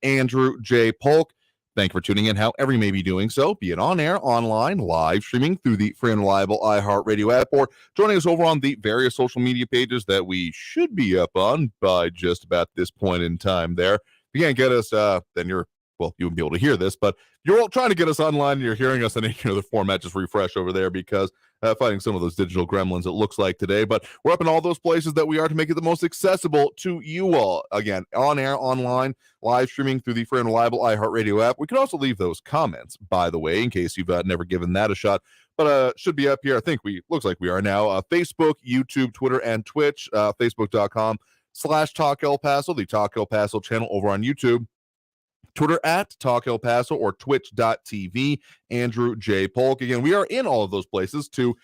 Andrew J. Polk. Thank you for tuning in, however you may be doing so, be it on air, online, live streaming through the free and reliable iHeartRadio app, or joining us over on the various social media pages that we should be up on by just about this point in time there. If you can't get us, then you wouldn't be able to hear this, but you're all trying to get us online and you're hearing us in any other format, just refresh over there because fighting some of those digital gremlins, it looks like today. But we're up in all those places that we are to make it the most accessible to you all. Again, on air, online, live streaming through the free and reliable iHeartRadio app. We can also leave those comments, by the way, in case you've never given that a shot. But should be up here. I think looks like we are now. Facebook, YouTube, Twitter, and Twitch. Facebook.com/Talk El Paso, the Talk El Paso channel over on YouTube. Twitter at Talk El Paso or twitch.tv, Andrew J. Polk. Again, we are in all of those places to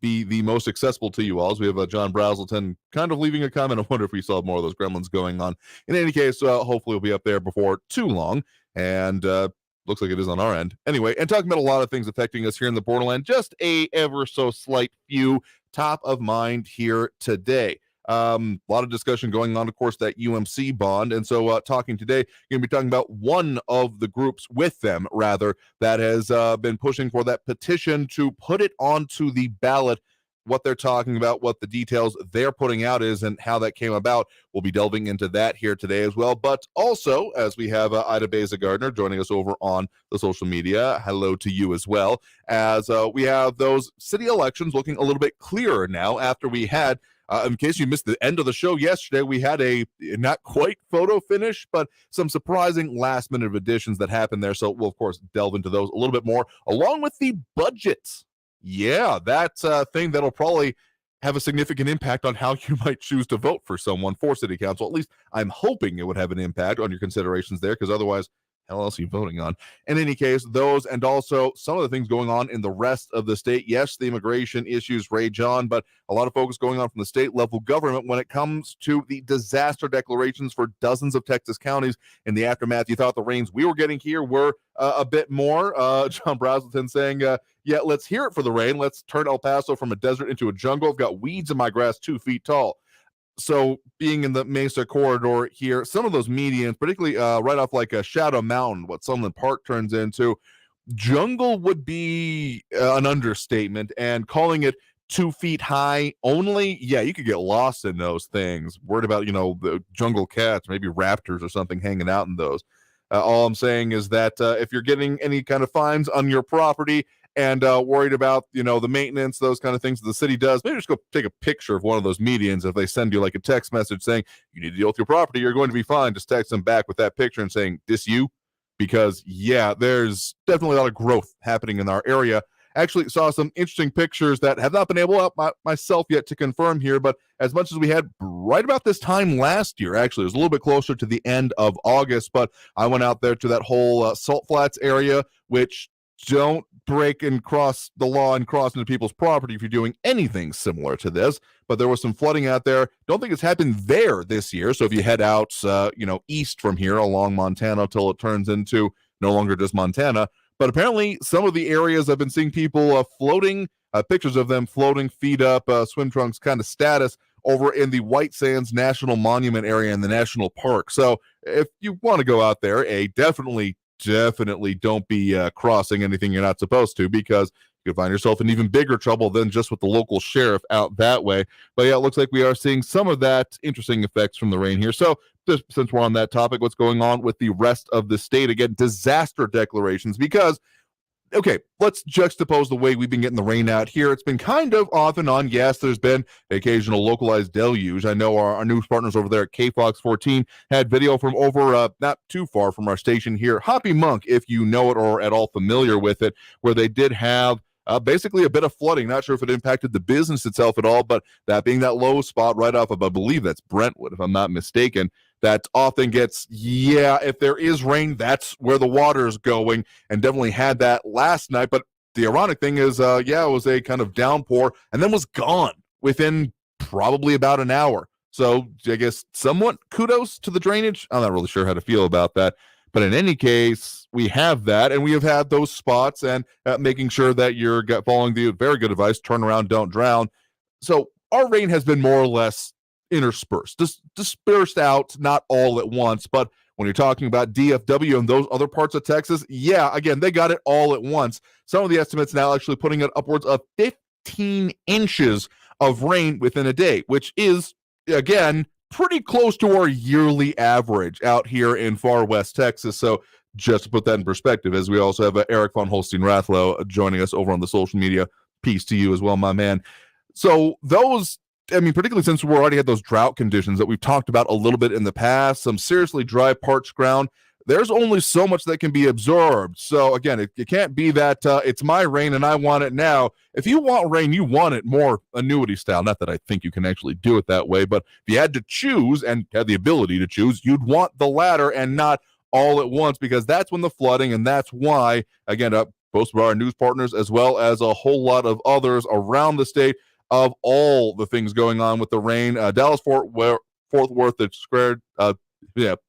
be the most accessible to you all. As we have John Brazelton kind of leaving a comment. I wonder if we still have more of those gremlins going on. In any case, hopefully we'll be up there before too long. And looks like it is on our end. Anyway, and talking about a lot of things affecting us here in the borderland, just a ever so slight few top of mind here today. A lot of discussion going on, of course, that UMC bond. And so talking today, going to be talking about one of the groups with them, rather, that has been pushing for that petition to put it onto the ballot. What they're talking about, what the details they're putting out is, and how that came about. We'll be delving into that here today as well. But also, as we have Ida Beza-Gardner joining us over on the social media, hello to you as well, as we have those city elections looking a little bit clearer now after we had in case you missed the end of the show yesterday, we had a not quite photo finish, but some surprising last-minute additions that happened there. So we'll, of course, delve into those a little bit more, along with the budget. Yeah, that's a thing that'll probably have a significant impact on how you might choose to vote for someone for city council. At least I'm hoping it would have an impact on your considerations there, because otherwise, hell else are you voting on? In any case, those and also some of the things going on in the rest of the state. Yes, the immigration issues rage on, but a lot of focus going on from the state level government when it comes to the disaster declarations for dozens of Texas counties in the aftermath. You thought the rains we were getting here were a bit more. John Brazelton saying, yeah, let's hear it for the rain. Let's turn El Paso from a desert into a jungle. I've got weeds in my grass 2 feet tall. So being in the Mesa corridor here, some of those medians, particularly right off like a Shadow Mountain, what Sunland Park turns into, jungle would be an understatement. And calling it 2 feet high only, yeah, you could get lost in those things. Worried about, the jungle cats, maybe raptors or something hanging out in those. All I'm saying is that if you're getting any kind of fines on your property, and worried about, the maintenance, those kind of things that the city does, maybe just go take a picture of one of those medians. If they send you like a text message saying you need to deal with your property, you're going to be fine. Just text them back with that picture and saying, this you? Because, yeah, there's definitely a lot of growth happening in our area. Actually saw some interesting pictures that have not been able myself yet to confirm here, but as much as we had right about this time last year, actually, it was a little bit closer to the end of August, but I went out there to that whole Salt Flats area, which don't break and cross the law and cross into people's property if you're doing anything similar to this. But there was some flooding out there. Don't think it's happened there this year. So if you head out, east from here along Montana till it turns into no longer just Montana. But apparently some of the areas I've been seeing people floating, pictures of them floating, feet up, swim trunks kind of status over in the White Sands National Monument area in the national park. So if you want to go out there, definitely don't be crossing anything you're not supposed to, because you could find yourself in even bigger trouble than just with the local sheriff out that way. But yeah, it looks like we are seeing some of that interesting effects from the rain here. So just since we're on that topic, what's going on with the rest of the state? Again, disaster declarations, because okay, let's juxtapose the way we've been getting the rain out here. It's been kind of off and on. Yes, there's been occasional localized deluge. I know our news partners over there at KFOX 14 had video from over not too far from our station here, Hoppy Monk, if you know it or at all familiar with it, where they did have basically a bit of flooding. Not sure if it impacted the business itself at all, but that being that low spot right off of, I believe that's Brentwood, if I'm not mistaken, that often gets, if there is rain, that's where the water is going, and definitely had that last night. But the ironic thing is, it was a kind of downpour and then was gone within probably about an hour. So I guess somewhat kudos to the drainage. I'm not really sure how to feel about that. But in any case, we have that, and we have had those spots, and making sure that you're following the very good advice, turn around, don't drown. So our rain has been more or less interspersed, dispersed out, not all at once, but When you're talking about DFW and those other parts of Texas, yeah, again, they got it all at once. Some of the estimates now actually putting it upwards of 15 inches of rain within a day, which is, again, pretty close to our yearly average out here in far west Texas. So just to put that in perspective, as we also have Eric von Holstein-Rathlow joining us over on the social media. Peace to you as well, my man. So those, I mean, particularly since we already had those drought conditions that we've talked about a little bit in the past, some seriously dry, parched ground, there's only so much that can be absorbed. So again, it can't be that it's my rain and I want it now. If you want rain, you want it more annuity style. Not that I think you can actually do it that way, but if you had to choose and had the ability to choose, you'd want the latter and not all at once, because that's when the flooding, and that's why, again, most of our news partners, as well as a whole lot of others around the state, of all the things going on with the rain. Dallas-Fort Worth declared,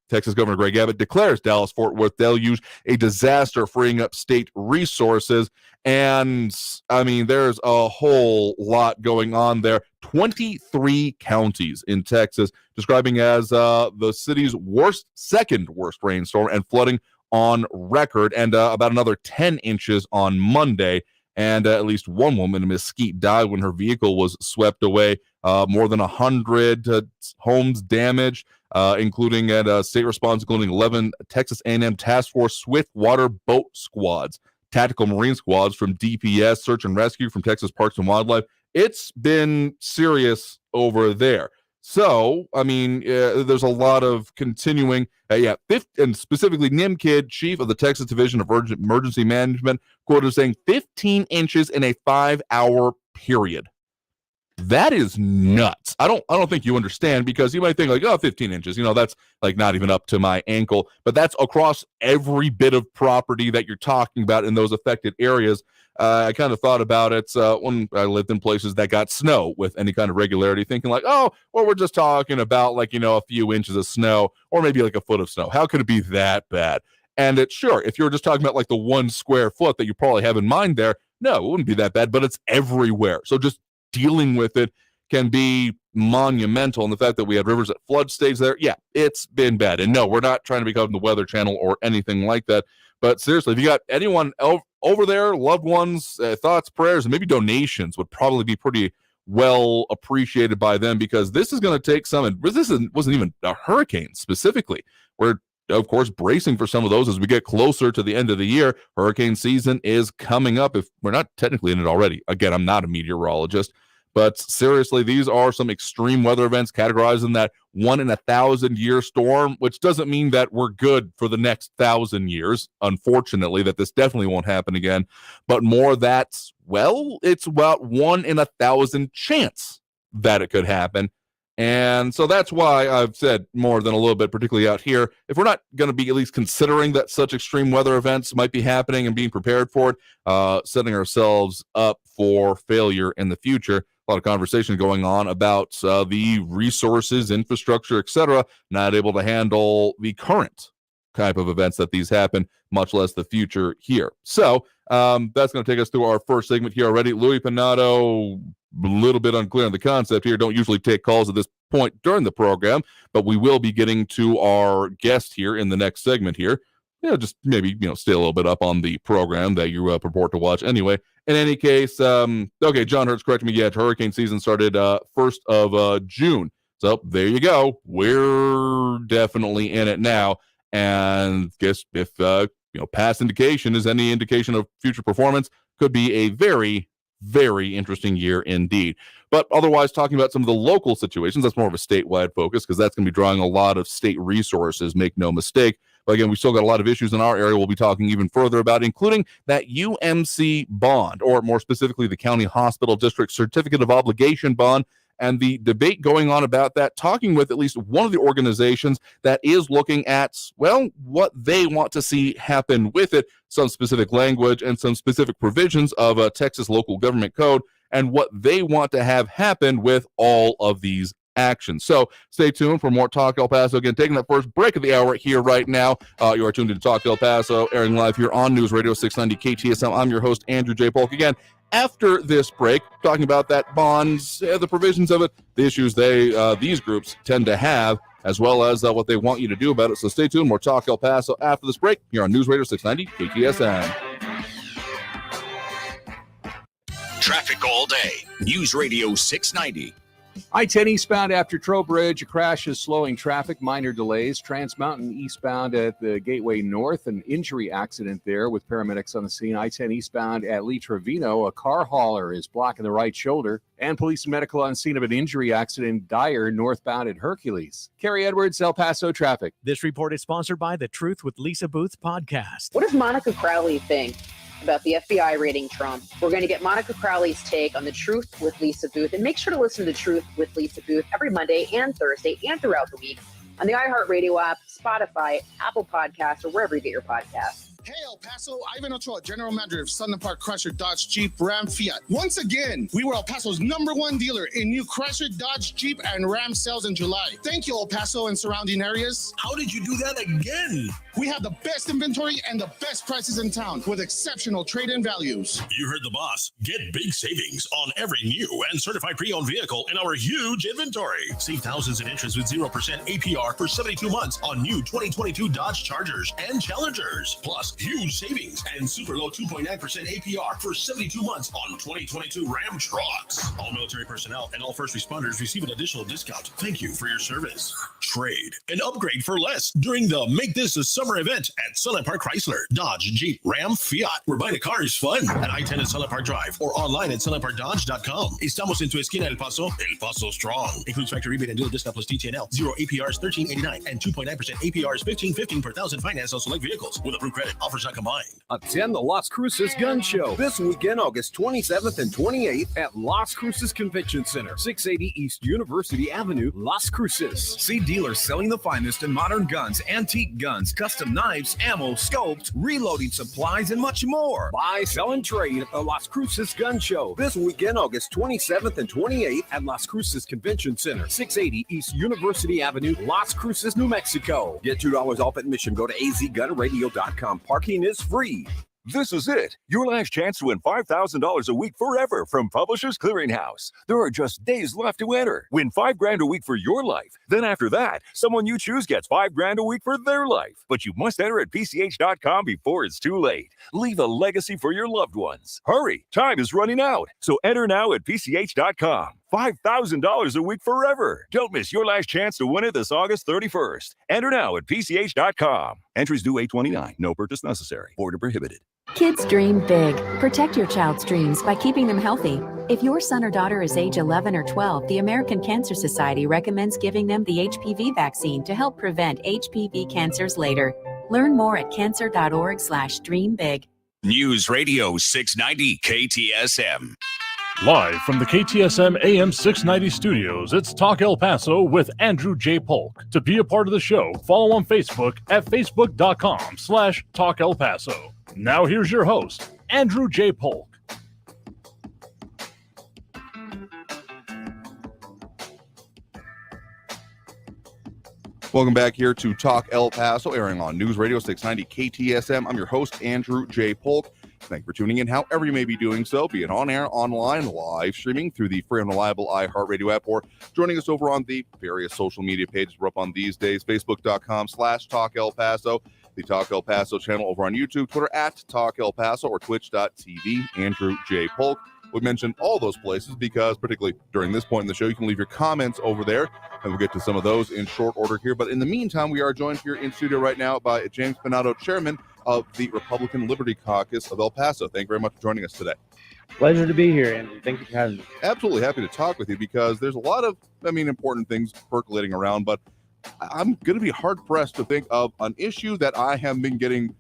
Texas Governor Greg Abbott declares Dallas-Fort Worth deluge a disaster, freeing up state resources. And, I mean, there's a whole lot going on there. 23 counties in Texas describing as the city's second worst rainstorm and flooding on record, and about another 10 inches on Monday. And at least one woman in Mesquite died when her vehicle was swept away. More than 100 homes damaged, including at state response, including 11 Texas A&M Task Force Swiftwater boat squads, tactical marine squads from DPS, search and rescue from Texas Parks and Wildlife. It's been serious over there. So, I mean, there's a lot of continuing, and specifically NIMKID, chief of the Texas Division of Emergency Management, quoted saying 15 inches in a 5-hour period. That is nuts. I don't think you understand, because you might think like, 15 inches, that's like not even up to my ankle, but that's across every bit of property that you're talking about in those affected areas. I kind of thought about it when I lived in places that got snow with any kind of regularity, thinking like, we're just talking about like, a few inches of snow, or maybe like a foot of snow. How could it be that bad? And it's sure, if you're just talking about like the 1 square foot that you probably have in mind there, no, it wouldn't be that bad, but it's everywhere. So just dealing with it can be monumental. And the fact that we had rivers at flood stage there, yeah, it's been bad. And no, we're not trying to become the Weather Channel or anything like that. But seriously, if you got anyone over there, loved ones, thoughts, prayers, and maybe donations would probably be pretty well appreciated by them, because this is going to take some, and this wasn't even a hurricane specifically. We're, of course, bracing for some of those as we get closer to the end of the year. Hurricane season is coming up, if we're not technically in it already. Again, I'm not a meteorologist, but seriously, these are some extreme weather events categorized in that 1 in 1,000-year storm, which doesn't mean that we're good for the next 1,000 years. Unfortunately, that this definitely won't happen again, but more that's, it's about 1 in 1,000 chance that it could happen. And so that's why I've said more than a little bit, particularly out here, if we're not going to be at least considering that such extreme weather events might be happening and being prepared for it, setting ourselves up for failure in the future. A lot of conversation going on about the resources, infrastructure, etc., not able to handle the current type of events that these happen, much less the future here. So that's going to take us through our first segment here already. Louis Pinato, a little bit unclear on the concept here. Don't usually take calls at this point during the program, but we will be getting to our guest here in the next segment here. Just maybe, stay a little bit up on the program that you purport to watch anyway. In any case, okay, John Hurt's correcting me. Yeah, hurricane season started 1st of June. So there you go. We're definitely in it now. And guess if, past indication is any indication of future performance, could be a very, very interesting year indeed. But otherwise, talking about some of the local situations, that's more of a statewide focus, because that's going to be drawing a lot of state resources, make no mistake. But again, we still got a lot of issues in our area we'll be talking even further about, including that UMC bond, or more specifically, the County Hospital District Certificate of Obligation bond, and the debate going on about that, talking with at least one of the organizations that is looking at, what they want to see happen with it, some specific language and some specific provisions of a Texas local government code, and what they want to have happen with all of these actions. So stay tuned for more Talk El Paso. Again, taking that first break of the hour here right now. You are tuned to Talk El Paso, airing live here on News Radio 690 KTSM. I'm your host, Andrew J. Polk. Again, after this break, talking about that bonds, the provisions of it, the issues these groups tend to have, as well as what they want you to do about it. So stay tuned. More Talk El Paso after this break here on News Radio 690 KTSM. Traffic all day. News Radio 690. I-10 eastbound after Trowbridge, a crash is slowing traffic, minor delays. Trans Mountain eastbound at the Gateway North, an injury accident there with paramedics on the scene. I-10 eastbound at Lee Trevino, a car hauler is blocking the right shoulder. And police and medical on scene of an injury accident, Dyer, northbound at Hercules. Kerry Edwards, El Paso traffic. This report is sponsored by the Truth with Lisa Booth podcast. What does Monica Crowley think about the FBI raiding Trump? We're going to get Monica Crowley's take on the Truth with Lisa Booth, and make sure to listen to Truth with Lisa Booth every Monday and Thursday and throughout the week on the iHeartRadio app, Spotify, Apple Podcasts, or wherever you get your podcasts. Hey, El Paso, Ivan Ochoa, General Manager of Sunland Park Chrysler Dodge Jeep Ram Fiat. Once again, we were El Paso's #1 dealer in new Chrysler Dodge Jeep and Ram sales in July. Thank you, El Paso and surrounding areas. How did you do that again? We have the best inventory and the best prices in town with exceptional trade-in values. You heard the boss. Get big savings on every new and certified pre-owned vehicle in our huge inventory. Save thousands in interest with 0% APR for 72 months on new 2022 Dodge Chargers and Challengers. Plus, huge savings and super low 2.9% APR for 72 months on 2022 Ram trucks. All military personnel and all first responders receive an additional discount. Thank you for your service. Trade and upgrade for less during the Make This a Summer event at Sunland Park Chrysler, Dodge, Jeep, Ram, Fiat. Where buying a car is fun at I-10 at Sunland Park Drive or online at sunlandparkdodge.com. Estamos en tu esquina, El Paso. El Paso Strong. Includes factory rebate and dealer discount plus DTNL. 0 APR is $13.89 and 2.9% APR is $15.15 per thousand finance on select vehicles with approved credit. Offers not combined. Attend the Las Cruces Gun Show this weekend, August 27th and 28th at Las Cruces Convention Center, 680 East University Avenue, Las Cruces. See dealers selling the finest in modern guns, antique guns, custom knives, ammo, scopes, reloading supplies, and much more. Buy, sell, and trade at the Las Cruces Gun Show this weekend, August 27th and 28th at Las Cruces Convention Center, 680 East University Avenue, Las Cruces, New Mexico. Get $2 off admission. Go to azgunradio.com. Parking is free. This is it. Your last chance to win $5,000 a week forever from Publishers Clearinghouse. There are just days left to enter. Win $5,000 a week for your life. Then after that, someone you choose gets $5,000 a week for their life. But you must enter at PCH.com before it's too late. Leave a legacy for your loved ones. Hurry, time is running out. So enter now at PCH.com. $5,000 a week forever. Don't miss your last chance to win it this August 31st. Enter now at PCH.com. Entries due 8/29. No purchase necessary. Order prohibited. Kids dream big. Protect your child's dreams by keeping them healthy. If your son or daughter is age 11 or 12, the American Cancer Society recommends giving them the HPV vaccine to help prevent HPV cancers later. Learn more at cancer.org/dreambig. News Radio 690 KTSM. Live from the KTSM AM 690 studios, it's Talk El Paso with Andrew J. Polk. To be a part of the show, follow on Facebook at facebook.com/Talk El Paso. Now here's your host, Andrew J. Polk. Welcome back here to Talk El Paso, airing on News Radio 690 KTSM. I'm your host, Andrew J. Polk. Thank you for tuning in, however you may be doing so, be it on air, online, live streaming through the free and reliable iHeartRadio app, or joining us over on the various social media pages we're up on these days, facebook.com/Talk El Paso, the Talk El Paso channel over on YouTube, Twitter at Talk El Paso, or twitch.tv, Andrew J. Polk. We mentioned all those places because, particularly during this point in the show, you can leave your comments over there, and we'll get to some of those in short order here. But in the meantime, we are joined here in studio right now by James Pinato, chairman of the Republican Liberty Caucus of El Paso. Thank you very much for joining us today. Pleasure to be here, Andrew. Thank you for having me. Absolutely happy to talk with you because there's a lot of, important things percolating around, but I'm going to be hard-pressed to think of an issue that I have been getting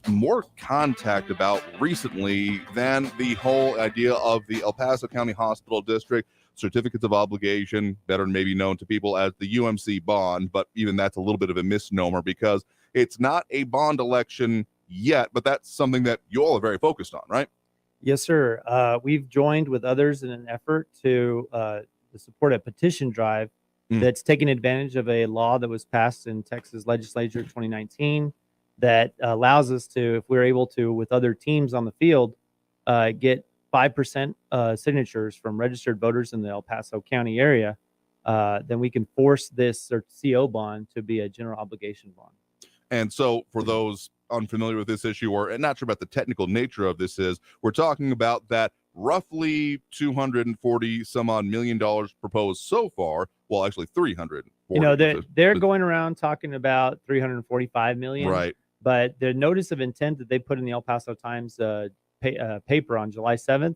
more contact about recently than the whole idea of the El Paso County Hospital District Certificates of Obligation, better maybe known to people as the UMC bond, but even that's a little bit of a misnomer because it's not a bond election yet, but that's something that you all are very focused on, right? Yes, sir. We've joined with others in an effort to support a petition drive that's taking advantage of a law that was passed in Texas legislature in 2019 that allows us to, if we're able to, with other teams on the field, get 5% signatures from registered voters in the El Paso County area then we can force this or CO bond to be a general obligation bond. And so for those unfamiliar with this issue or not sure about the technical nature of this we're talking about that roughly 240 some odd $1 million proposed so far. Well, actually 340. You know, they're going around talking about 345 million. Right. But the notice of intent that they put in the El Paso Times paper on July 7th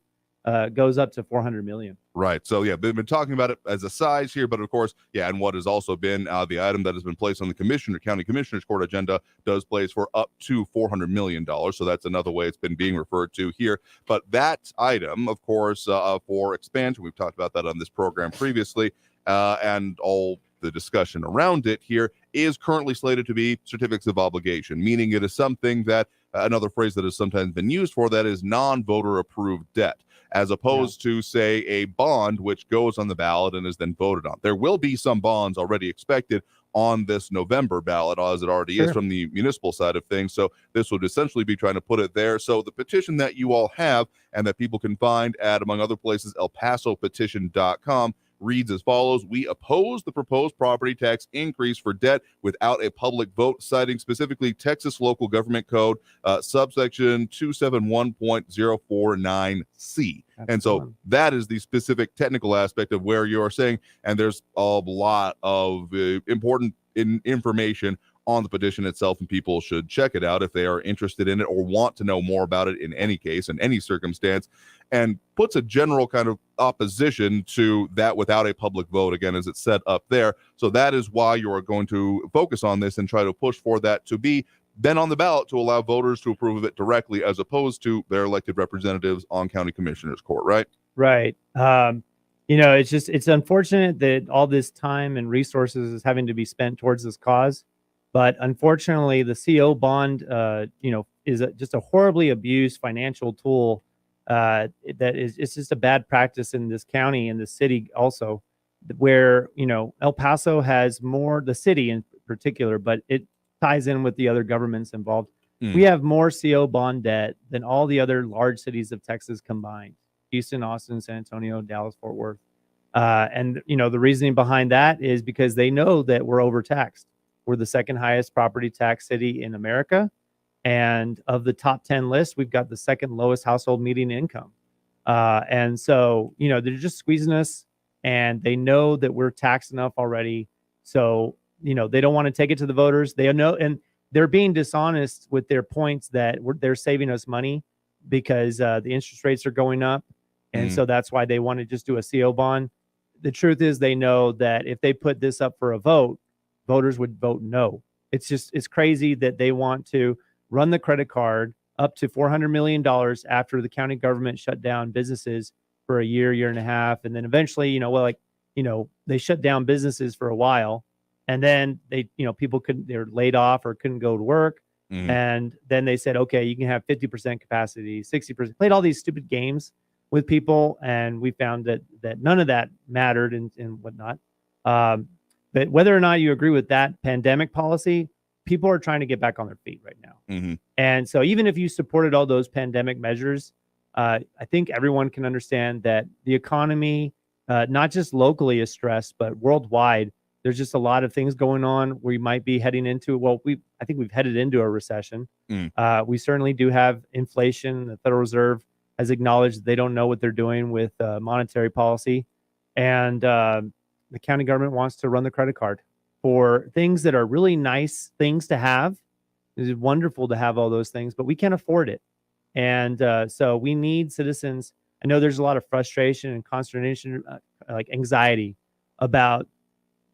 goes up to 400 million. Right. So, yeah, they've been talking about it as a size here, but of course, yeah, and what has also been the item that has been placed on the county commissioner's court agenda does place for up to $400 million. So that's another way it's been being referred to here. But that item, of course, for expansion, we've talked about that on this program previously, and all the discussion around it here is currently slated to be certificates of obligation, meaning it is something that another phrase that has sometimes been used for that is non-voter approved debt, as opposed to, say, a bond which goes on the ballot and is then voted on. There will be some bonds already expected on this November ballot, as it already is from the municipal side of things. So this would essentially be trying to put it there. So the petition that you all have and that people can find at, among other places, elpasopetition.com reads as follows: we oppose the proposed property tax increase for debt without a public vote, citing specifically Texas Local Government Code, subsection 271.049C. And so that is the specific technical aspect of where you are saying, and there's a lot of important information on the petition itself, and people should check it out if they are interested in it or want to know more about it in any case, in any circumstance, and puts a general kind of opposition to that without a public vote, again, as it's set up there. So that is why you are going to focus on this and try to push for that to be then on the ballot to allow voters to approve of it directly, as opposed to their elected representatives on county commissioners court, right? Right. You know, it's unfortunate that all this time and resources is having to be spent towards this cause. But unfortunately, the CO bond, is just a horribly abused financial tool it's just a bad practice in this county and the city also, where, El Paso has more, the city in particular, but it ties in with the other governments involved. We have more CO bond debt than all the other large cities of Texas combined: Houston, Austin, San Antonio, Dallas, Fort Worth. And the reasoning behind that is because they know that we're overtaxed. We're the second highest property tax city in America. And of the top 10 list, we've got the second lowest household median income. And so, they're just squeezing us, and they know that we're taxed enough already. So, they don't want to take it to the voters. They know, and they're being dishonest with their points that they're saving us money because the interest rates are going up. And so that's why they want to just do a CO bond. The truth is, they know that if they put this up for a vote, voters would vote no. It's crazy that they want to run the credit card up to $400 million after the county government shut down businesses for a year and a half. And then eventually, they shut down businesses for a while, and then people they're laid off or couldn't go to work. And then they said, okay, you can have 50% capacity, 60%, played all these stupid games with people. And we found that none of that mattered and whatnot. But whether or not you agree with that pandemic policy, people are trying to get back on their feet right now. And so even if you supported all those pandemic measures, I think everyone can understand that the economy, not just locally, is stressed, but worldwide. There's just a lot of things going on. We might be heading into, I think we've headed into a recession. We certainly do have inflation. The Federal Reserve has acknowledged they don't know what they're doing with monetary policy. And the county government wants to run the credit card for things that are really nice things to have. It's wonderful to have all those things, but we can't afford it. And so we need citizens. I know there's a lot of frustration and consternation, like anxiety about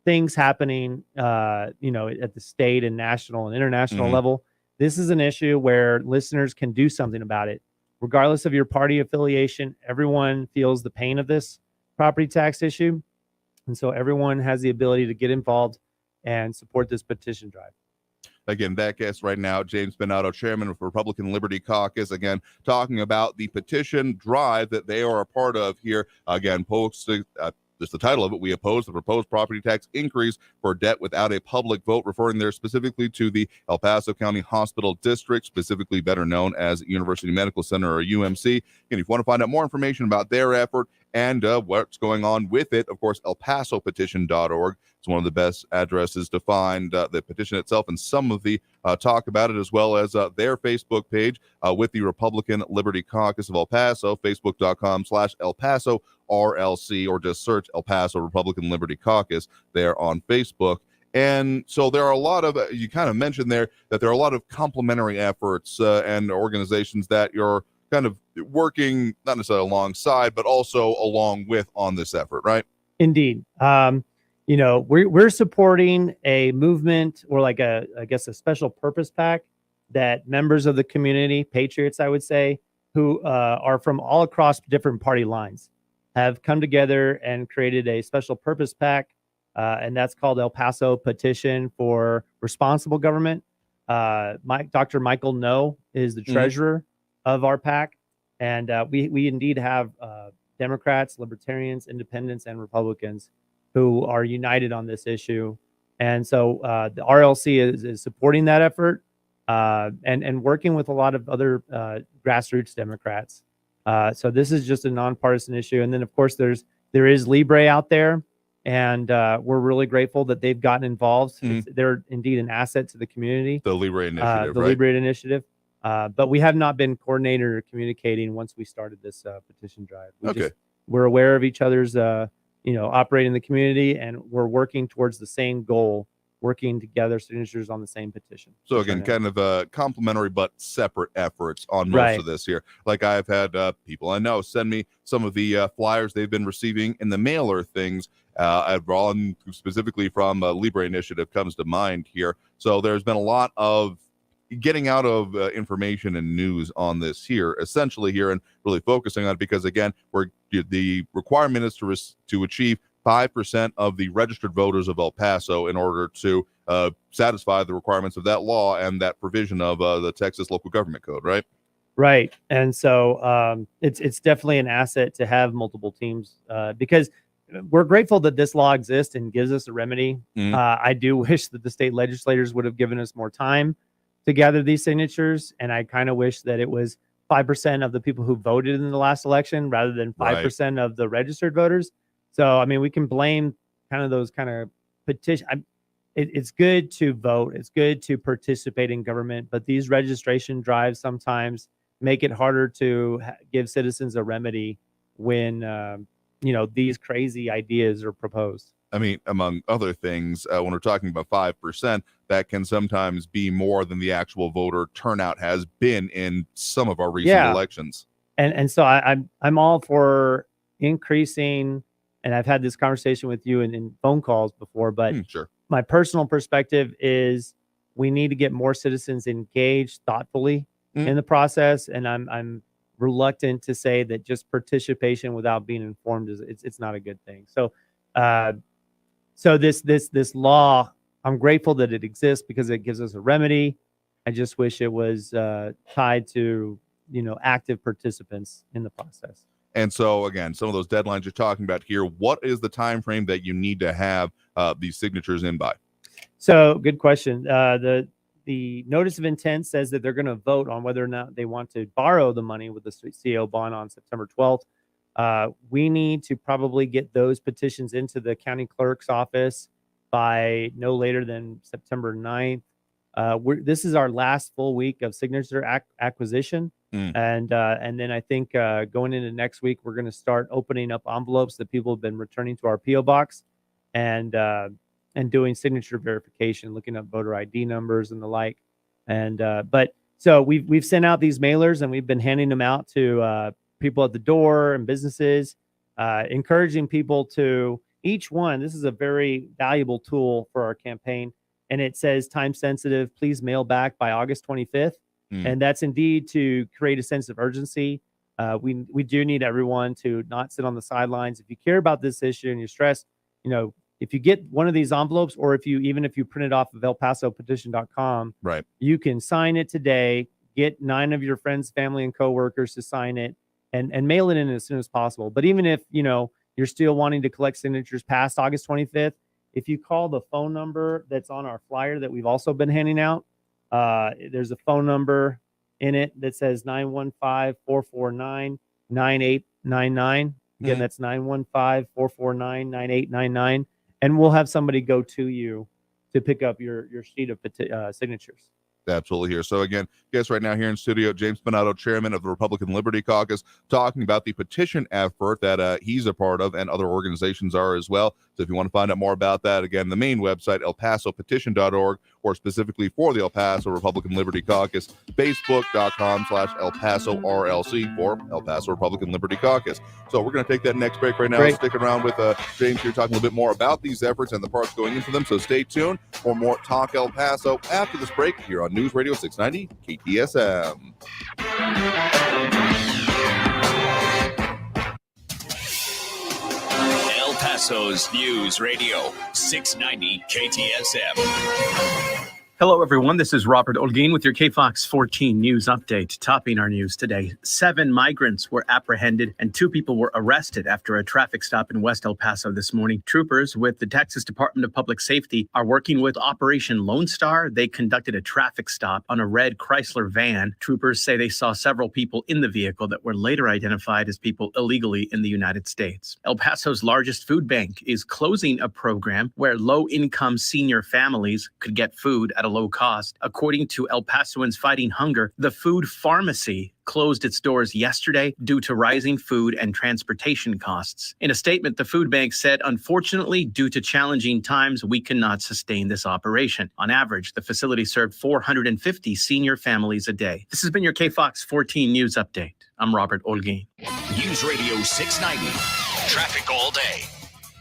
things happening, at the state and national and international level. This is an issue where listeners can do something about it. Regardless of your party affiliation, everyone feels the pain of this property tax issue. And so everyone has the ability to get involved and support this petition drive. Again, that guest right now, James Benado, chairman of Republican Liberty Caucus, again, talking about the petition drive that they are a part of here. Again, posted just the title of it, we oppose the proposed property tax increase for debt without a public vote, referring there specifically to the El Paso County Hospital District, specifically better known as University Medical Center or UMC. And if you want to find out more information about their effort and what's going on with it, of course, elpasopetition.org. It's one of the best addresses to find the petition itself and some of the talk about it, as well as their Facebook page with the Republican Liberty Caucus of El Paso, facebook.com/El Paso RLC, or just search El Paso Republican Liberty Caucus there on Facebook. And so there are a lot of, you kind of mentioned there that there are a lot of complementary efforts and organizations that you're kind of working, not necessarily alongside, but also along with on this effort, right? Indeed. We're supporting a movement, or like a special purpose PAC that members of the community, patriots, I would say, who are from all across different party lines, have come together and created a special purpose PAC, and that's called El Paso Petition for Responsible Government. Dr. Michael No is the treasurer of our PAC, and we indeed have Democrats, Libertarians, Independents, and Republicans who are united on this issue. And so the RLC is supporting that effort and working with a lot of other grassroots Democrats. So this is just a nonpartisan issue. And then, of course, there is Libre out there, and we're really grateful that they've gotten involved. They're indeed an asset to the community. The Libre Initiative, the right? Libre Initiative. But we have not been coordinated or communicating once we started this petition drive. We're aware of each other's, operating in the community, and we're working towards the same goal, working together, signatures on the same petition. So again, kind of complementary but separate efforts on most of this here. Like I've had people I know send me some of the flyers they've been receiving in the mailer things. Ron, specifically from Libre Initiative, comes to mind here. So there's been a lot of getting out of information and news on this here, essentially here, and really focusing on it because, again, the requirement is to achieve 5% of the registered voters of El Paso in order to satisfy the requirements of that law and that provision of the Texas Local Government Code, right? Right. And so it's definitely an asset to have multiple teams because we're grateful that this law exists and gives us a remedy. I do wish that the state legislators would have given us more time to gather these signatures, and I kind of wish that it was 5% of the people who voted in the last election rather than 5% of the registered voters. So, I mean, we can blame kind of those kind of petition. It's good to vote. It's good to participate in government, but these registration drives sometimes make it harder to give citizens a remedy when, these crazy ideas are proposed. I mean, among other things, when we're talking about 5%, that can sometimes be more than the actual voter turnout has been in some of our recent elections. And so I'm all for increasing, and I've had this conversation with you in phone calls before, but my personal perspective is we need to get more citizens engaged thoughtfully in the process. And I'm reluctant to say that just participation without being informed it's not a good thing. So, So this law, I'm grateful that it exists because it gives us a remedy. I just wish it was tied to, active participants in the process. And so, again, some of those deadlines you're talking about here, what is the time frame that you need to have these signatures in by? So, good question. The notice of intent says that they're going to vote on whether or not they want to borrow the money with the CO bond on September 12th. We need to probably get those petitions into the county clerk's office by no later than September 9th. This is our last full week of signature acquisition. And then I think going into next week, we're going to start opening up envelopes that people have been returning to our P.O. box and doing signature verification, looking up voter ID numbers and the like. But so we've sent out these mailers and we've been handing them out to people at the door and businesses, encouraging people to each one. This is a very valuable tool for our campaign. And it says time sensitive, please mail back by August 25th. And that's indeed to create a sense of urgency. We do need everyone to not sit on the sidelines. If you care about this issue and you're stressed, if you get one of these envelopes, or if you print it off of elpasopetition.com, right, you can sign it today, get 9 of your friends, family, and coworkers to sign it, and mail it in as soon as possible. But even if, you're still wanting to collect signatures past August 25th, if you call the phone number that's on our flyer that we've also been handing out, there's a phone number in it that says 915-449-9899. Again, that's 915-449-9899. And we'll have somebody go to you to pick up your sheet of signatures. Absolutely here. So again, guest right now here in studio, James Bonato, chairman of the Republican Liberty Caucus, talking about the petition effort that he's a part of and other organizations are as well. So if you want to find out more about that, again, the main website, elpasopetition.org, or specifically for the El Paso Republican Liberty Caucus, facebook.com/El Paso RLC for El Paso Republican Liberty Caucus. So we're going to take that next break right now. Great. Stick around with James here talking a little bit more about these efforts and the parts going into them. So stay tuned for more Talk El Paso after this break here on News Radio 690 KTSM. El Paso's News Radio 690 KTSM. Hello, everyone. This is Robert Olguin with your KFOX 14 News Update. Topping our news today, 7 migrants were apprehended and 2 people were arrested after a traffic stop in West El Paso this morning. Troopers with the Texas Department of Public Safety are working with Operation Lone Star. They conducted a traffic stop on a red Chrysler van. Troopers say they saw several people in the vehicle that were later identified as people illegally in the United States. El Paso's largest food bank is closing a program where low-income senior families could get food at a low cost. According to El Pasoans Fighting Hunger, the food pharmacy closed its doors yesterday due to rising food and transportation costs. In a statement, the food bank said, unfortunately, due to challenging times, we cannot sustain this operation. On average, the facility served 450 senior families a day. This has been your KFOX 14 News Update. I'm Robert Olguin. News Radio 690. Traffic all day.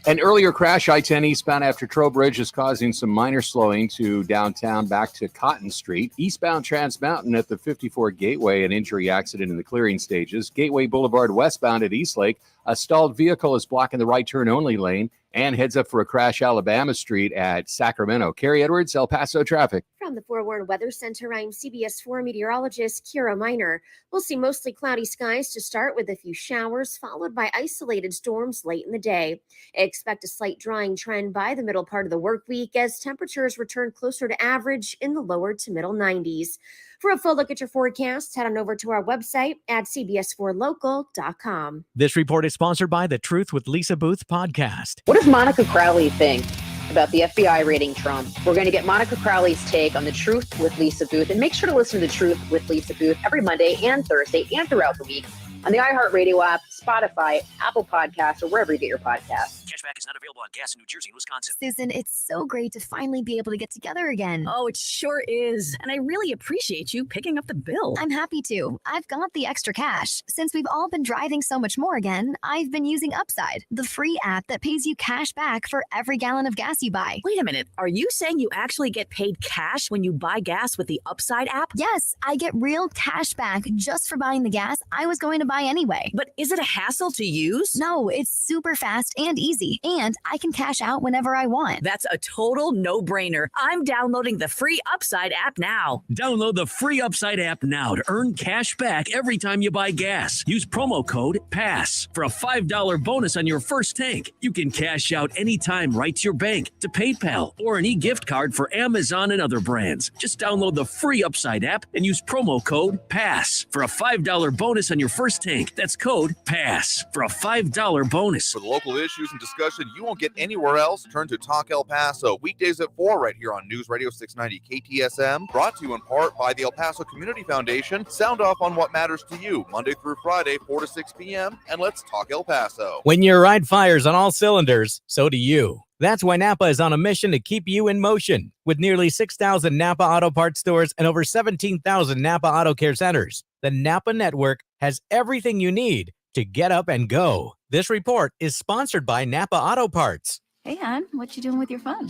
An earlier crash, I-10 eastbound after Trowbridge, is causing some minor slowing to downtown back to Cotton Street. Eastbound Trans Mountain at the 54 Gateway, an injury accident in the clearing stages. Gateway Boulevard westbound at Eastlake, a stalled vehicle is blocking the right turn only lane. And heads up for a crash Alabama Street at Sacramento. Carrie Edwards, El Paso traffic. From the Forward Weather Center, I'm CBS 4 meteorologist Kira Miner. We'll see mostly cloudy skies to start with a few showers, followed by isolated storms late in the day. Expect a slight drying trend by the middle part of the work week as temperatures return closer to average in the lower to middle 90s. For a full look at your forecast, head on over to our website at cbs4local.com. This report is sponsored by the Truth with Lisa Booth podcast. What does Monica Crowley think about the FBI raiding Trump? We're going to get Monica Crowley's take on the Truth with Lisa Booth, and make sure to listen to the Truth with Lisa Booth every Monday and Thursday and throughout the week on the iHeartRadio app, Spotify, Apple Podcasts, or wherever you get your podcasts. Cashback is not available on gas in New Jersey and Wisconsin. Susan, it's so great to finally be able to get together again. Oh, it sure is. And I really appreciate you picking up the bill. I'm happy to. I've got the extra cash. Since we've all been driving so much more again, I've been using Upside, the free app that pays you cash back for every gallon of gas you buy. Wait a minute. Are you saying you actually get paid cash when you buy gas with the Upside app? Yes, I get real cash back just for buying the gas I was going to buy anyway. But is it a hassle to use? No, it's super fast and easy, and I can cash out whenever I want. That's a total no-brainer. I'm downloading the free Upside app now. Download the free Upside app now to earn cash back every time you buy gas. Use promo code PASS for a $5 bonus on your first tank. You can cash out anytime right to your bank, to PayPal, or an e-gift card for Amazon and other brands. Just download the free Upside app and use promo code PASS for a $5 bonus on your first tank. That's code PASS for a $5 bonus. For the local issues and discussion you won't get anywhere else, turn to Talk El Paso. Weekdays at 4 right here on News Radio 690 KTSM. Brought to you in part by the El Paso Community Foundation. Sound off on what matters to you. Monday through Friday, 4 to 6 p.m. And let's talk El Paso. When your ride fires on all cylinders, so do you. That's why Napa is on a mission to keep you in motion. With nearly 6,000 Napa Auto Parts stores and over 17,000 Napa Auto Care centers, the Napa network has everything you need to get up and go. This report is sponsored by Napa Auto Parts. Hey, hon, what you doing with your phone?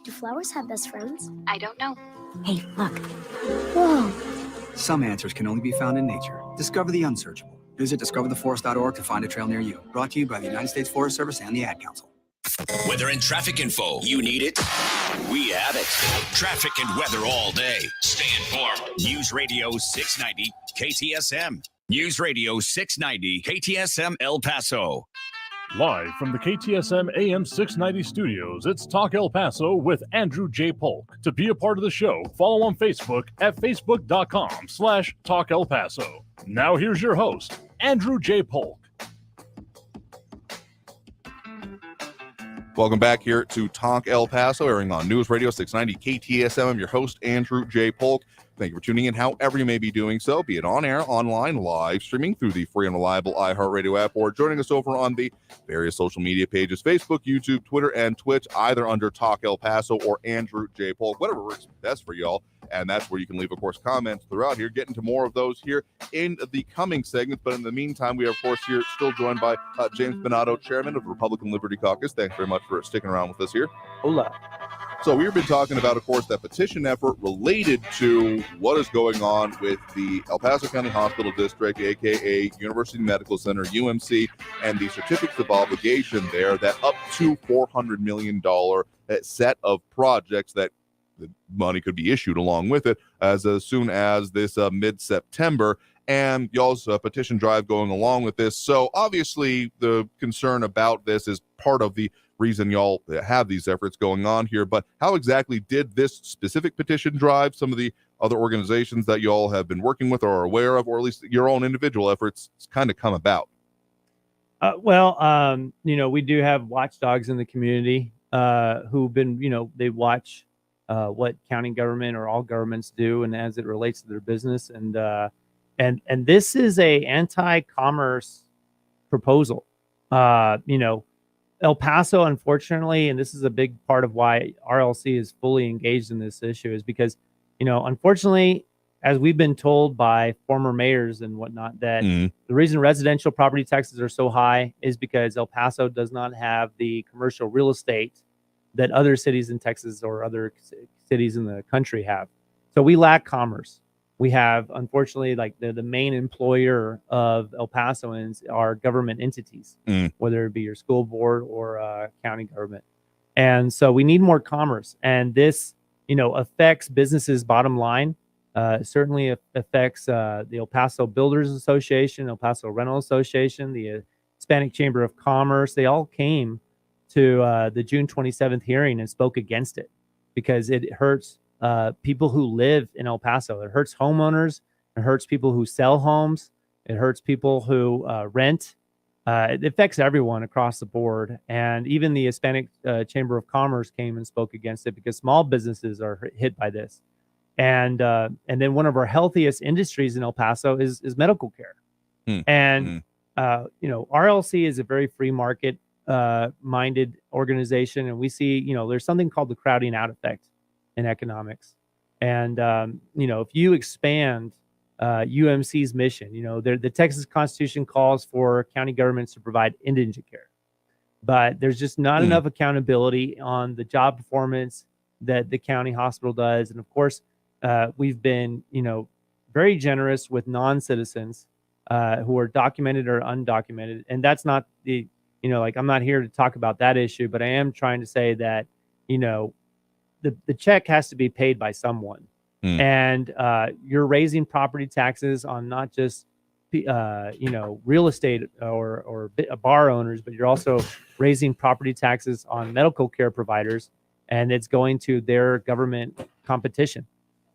Do flowers have best friends? I don't know. Hey, look. Whoa. Some answers can only be found in nature. Discover the unsearchable. Visit discovertheforest.org to find a trail near you. Brought to you by the United States Forest Service and the Ad Council. Weather and traffic info. You need it? We have it. Traffic and weather all day. Stay informed. News Radio 690 KTSM. News Radio 690 KTSM El Paso. Live from the KTSM AM 690 studios, it's Talk El Paso with Andrew J. Polk. To be a part of the show, follow on Facebook at facebook.com/Talk El Paso. Now here's your host, Andrew J. Polk. Welcome back here to Talk El Paso, airing on News Radio 690 KTSM. I'm your host, Andrew J. Polk. Thank you for tuning in however you may be doing so, be it on air, online, live streaming through the free and reliable iHeartRadio app, or joining us over on the various social media pages, Facebook, YouTube, Twitter, and Twitch, either under Talk El Paso or Andrew J. Polk, whatever works best for y'all. And that's where you can leave, of course, comments throughout here. Get into more of those here in the coming segments. But in the meantime, we are, of course, here still joined by James Bonato, chairman of the Republican Liberty Caucus. Thanks very much for sticking around with us here. Hola. So we've been talking about, of course, that petition effort related to what is going on with the El Paso County Hospital District, a.k.a. University Medical Center, UMC, and the certificates of obligation there, that up to $400 million set of projects that the money could be issued along with it as soon as this mid-September, and y'all's petition drive going along with this. So obviously the concern about this is part of the reason y'all have these efforts going on here, but how exactly did this specific petition drive, some of the other organizations that y'all have been working with or are aware of, or at least your own individual efforts, kind of come about? We do have watchdogs in the community who've been, they watch what county government or all governments do, and as it relates to their business, and this is a anti-commerce proposal. El Paso, unfortunately, and this is a big part of why RLC is fully engaged in this issue, is because, unfortunately, as we've been told by former mayors and whatnot, that the reason residential property taxes are so high is because El Paso does not have the commercial real estate that other cities in Texas or other cities in the country have. So we lack commerce. We have, unfortunately, like the main employer of El Pasoans are government entities, whether it be your school board or county government. And so we need more commerce. And this, affects businesses' bottom line. Certainly affects the El Paso Builders Association, El Paso Rental Association, the Hispanic Chamber of Commerce. They all came to the June 27th hearing and spoke against it because it hurts people who live in El Paso. It hurts homeowners. It hurts people who sell homes. It hurts people who rent. It affects everyone across the board. And even the Hispanic Chamber of Commerce came and spoke against it because small businesses are hit by this. And then one of our healthiest industries in El Paso is medical care. And RLC is a very free market minded organization, and we see there's something called the crowding out effect in economics. And if you expand UMC's mission, the Texas Constitution calls for county governments to provide indigent care, but there's just not enough accountability on the job performance that the county hospital does. And of course, we've been very generous with non-citizens who are documented or undocumented, and that's not the I'm not here to talk about that issue, but I am trying to say that the check has to be paid by someone. And you're raising property taxes on not just real estate or bar owners, but you're also raising property taxes on medical care providers, and it's going to their government competition.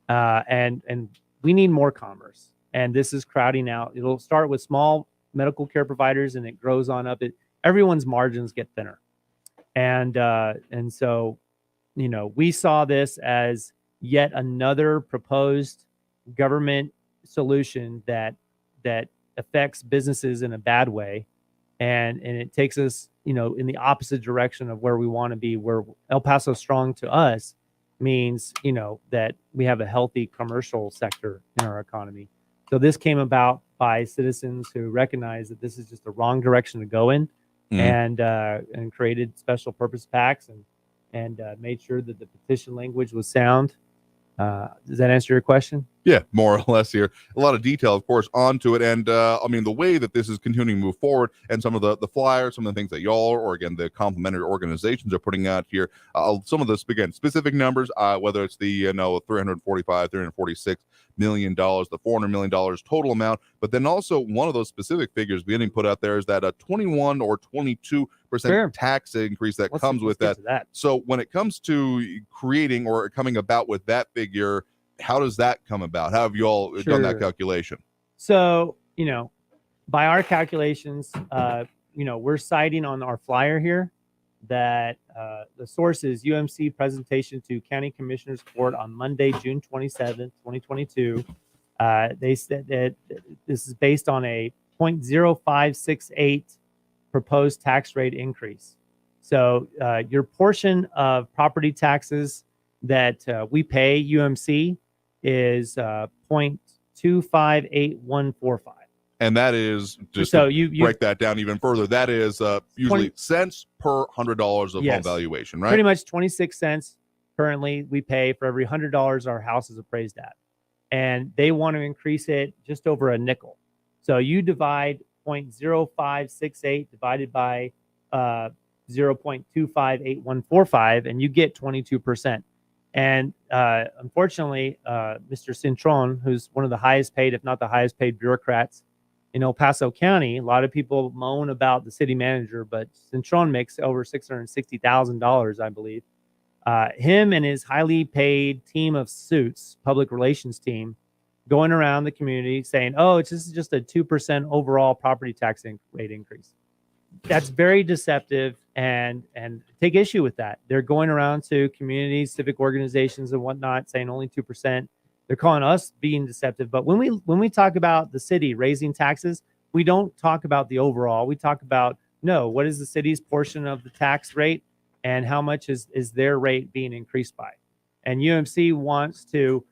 And we need more commerce, and this is crowding out. It'll start with small medical care providers, and it grows on up. Everyone's margins get thinner, and so we saw this as yet another proposed government solution that affects businesses in a bad way, and it takes us in the opposite direction of where we want to be. Where El Paso Strong to us means that we have a healthy commercial sector in our economy. So this came about by citizens who recognize that this is just the wrong direction to go in, and created special purpose PACs and made sure that the petition language was sound. Does that answer your question? Yeah, more or less here. A lot of detail, of course, onto it. And I mean, the way that this is continuing to move forward and some of the flyers, some of the things that y'all or again, the complementary organizations are putting out here, some of this, again, specific numbers, whether it's the, $346 million, the $400 million total amount. But then also one of those specific figures being put out there is that a 21 or 22% tax increase that comes with that. So when it comes to creating or coming about with that figure, how does that come about? How have you all done that calculation? So, by our calculations, we're citing on our flyer here that the source is UMC presentation to County Commissioners Court on Monday, June 27th, 2022. They said that this is based on a 0.0568 proposed tax rate increase. So your portion of property taxes that we pay UMC is 0.258145. And that is just so you break that down even further. That is usually cents per $100 of home valuation, right? Pretty much 26 cents currently we pay for every $100 our house is appraised at. And they want to increase it just over a nickel. So you divide 0.0568 divided by 0.258145 and you get 22%. And unfortunately, Mr. Cintron, who's one of the highest paid, if not the highest paid bureaucrats in El Paso County, a lot of people moan about the city manager, but Cintron makes over $660,000, I believe. Him and his highly paid team of suits, public relations team, going around the community saying, oh, this is just a 2% overall property tax rate increase. That's very deceptive and take issue with that. They're going around to communities, civic organizations and whatnot saying only 2%. They're calling us being deceptive. But when we talk about the city raising taxes, we don't talk about the overall. We talk about, what is the city's portion of the tax rate and how much is their rate being increased by? And UMC wants to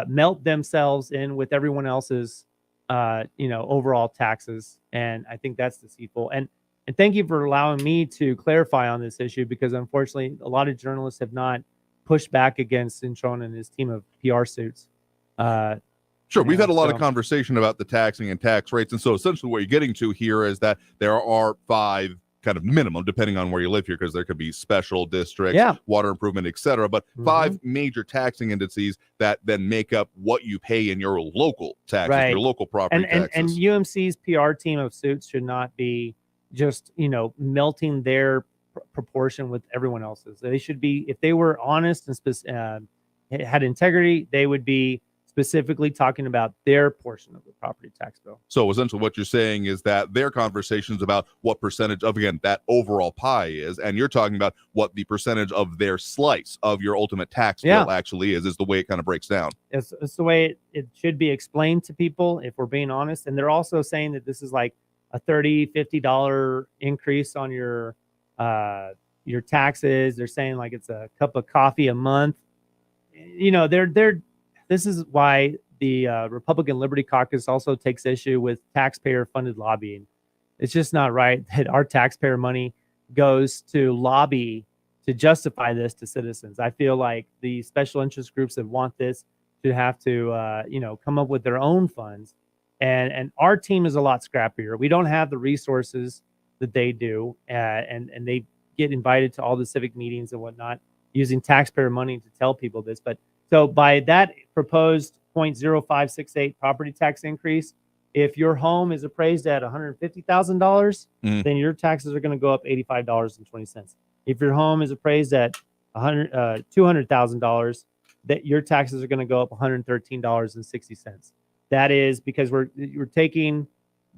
melt themselves in with everyone else's, overall taxes. And I think that's deceitful. And thank you for allowing me to clarify on this issue, because unfortunately, a lot of journalists have not pushed back against Cintron and his team of PR suits. Sure, we've had a lot of conversation about the taxing and tax rates. And so essentially what you're getting to here is that there are 5 kind of minimum, depending on where you live here, because there could be special districts, water improvement, etc. But 5 major taxing indices that then make up what you pay in your local taxes, your local property taxes. And UMC's PR team of suits should not be just melting their proportion with everyone else's. They should be, if they were honest and had integrity, they would be specifically talking about their portion of the property tax bill. So essentially what you're saying is that their conversations about what percentage of, again, that overall pie is, and you're talking about what the percentage of their slice of your ultimate tax bill actually is the way it kind of breaks down. It's the way it should be explained to people, if we're being honest. And they're also saying that this is like a $30, $50 increase on your taxes. They're saying like it's a cup of coffee a month. This is why the Republican Liberty Caucus also takes issue with taxpayer-funded lobbying. It's just not right that our taxpayer money goes to lobby to justify this to citizens. I feel like the special interest groups that want this should have to, come up with their own funds. And our team is a lot scrappier. We don't have the resources that they do, and they get invited to all the civic meetings and whatnot using taxpayer money to tell people this. But so by that proposed 0.0568 property tax increase, if your home is appraised at $150,000, then your taxes are going to go up $85.20. If your home is appraised at $200,000, that your taxes are going to go up $113.60. That is because we're taking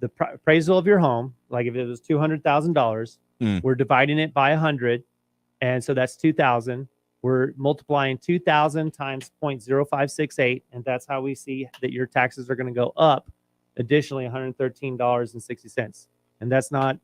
the appraisal of your home, like if it was $200,000, we're dividing it by 100, and so that's 2,000. We're multiplying 2,000 times 0.0568, and that's how we see that your taxes are going to go up additionally $113.60. And that's not,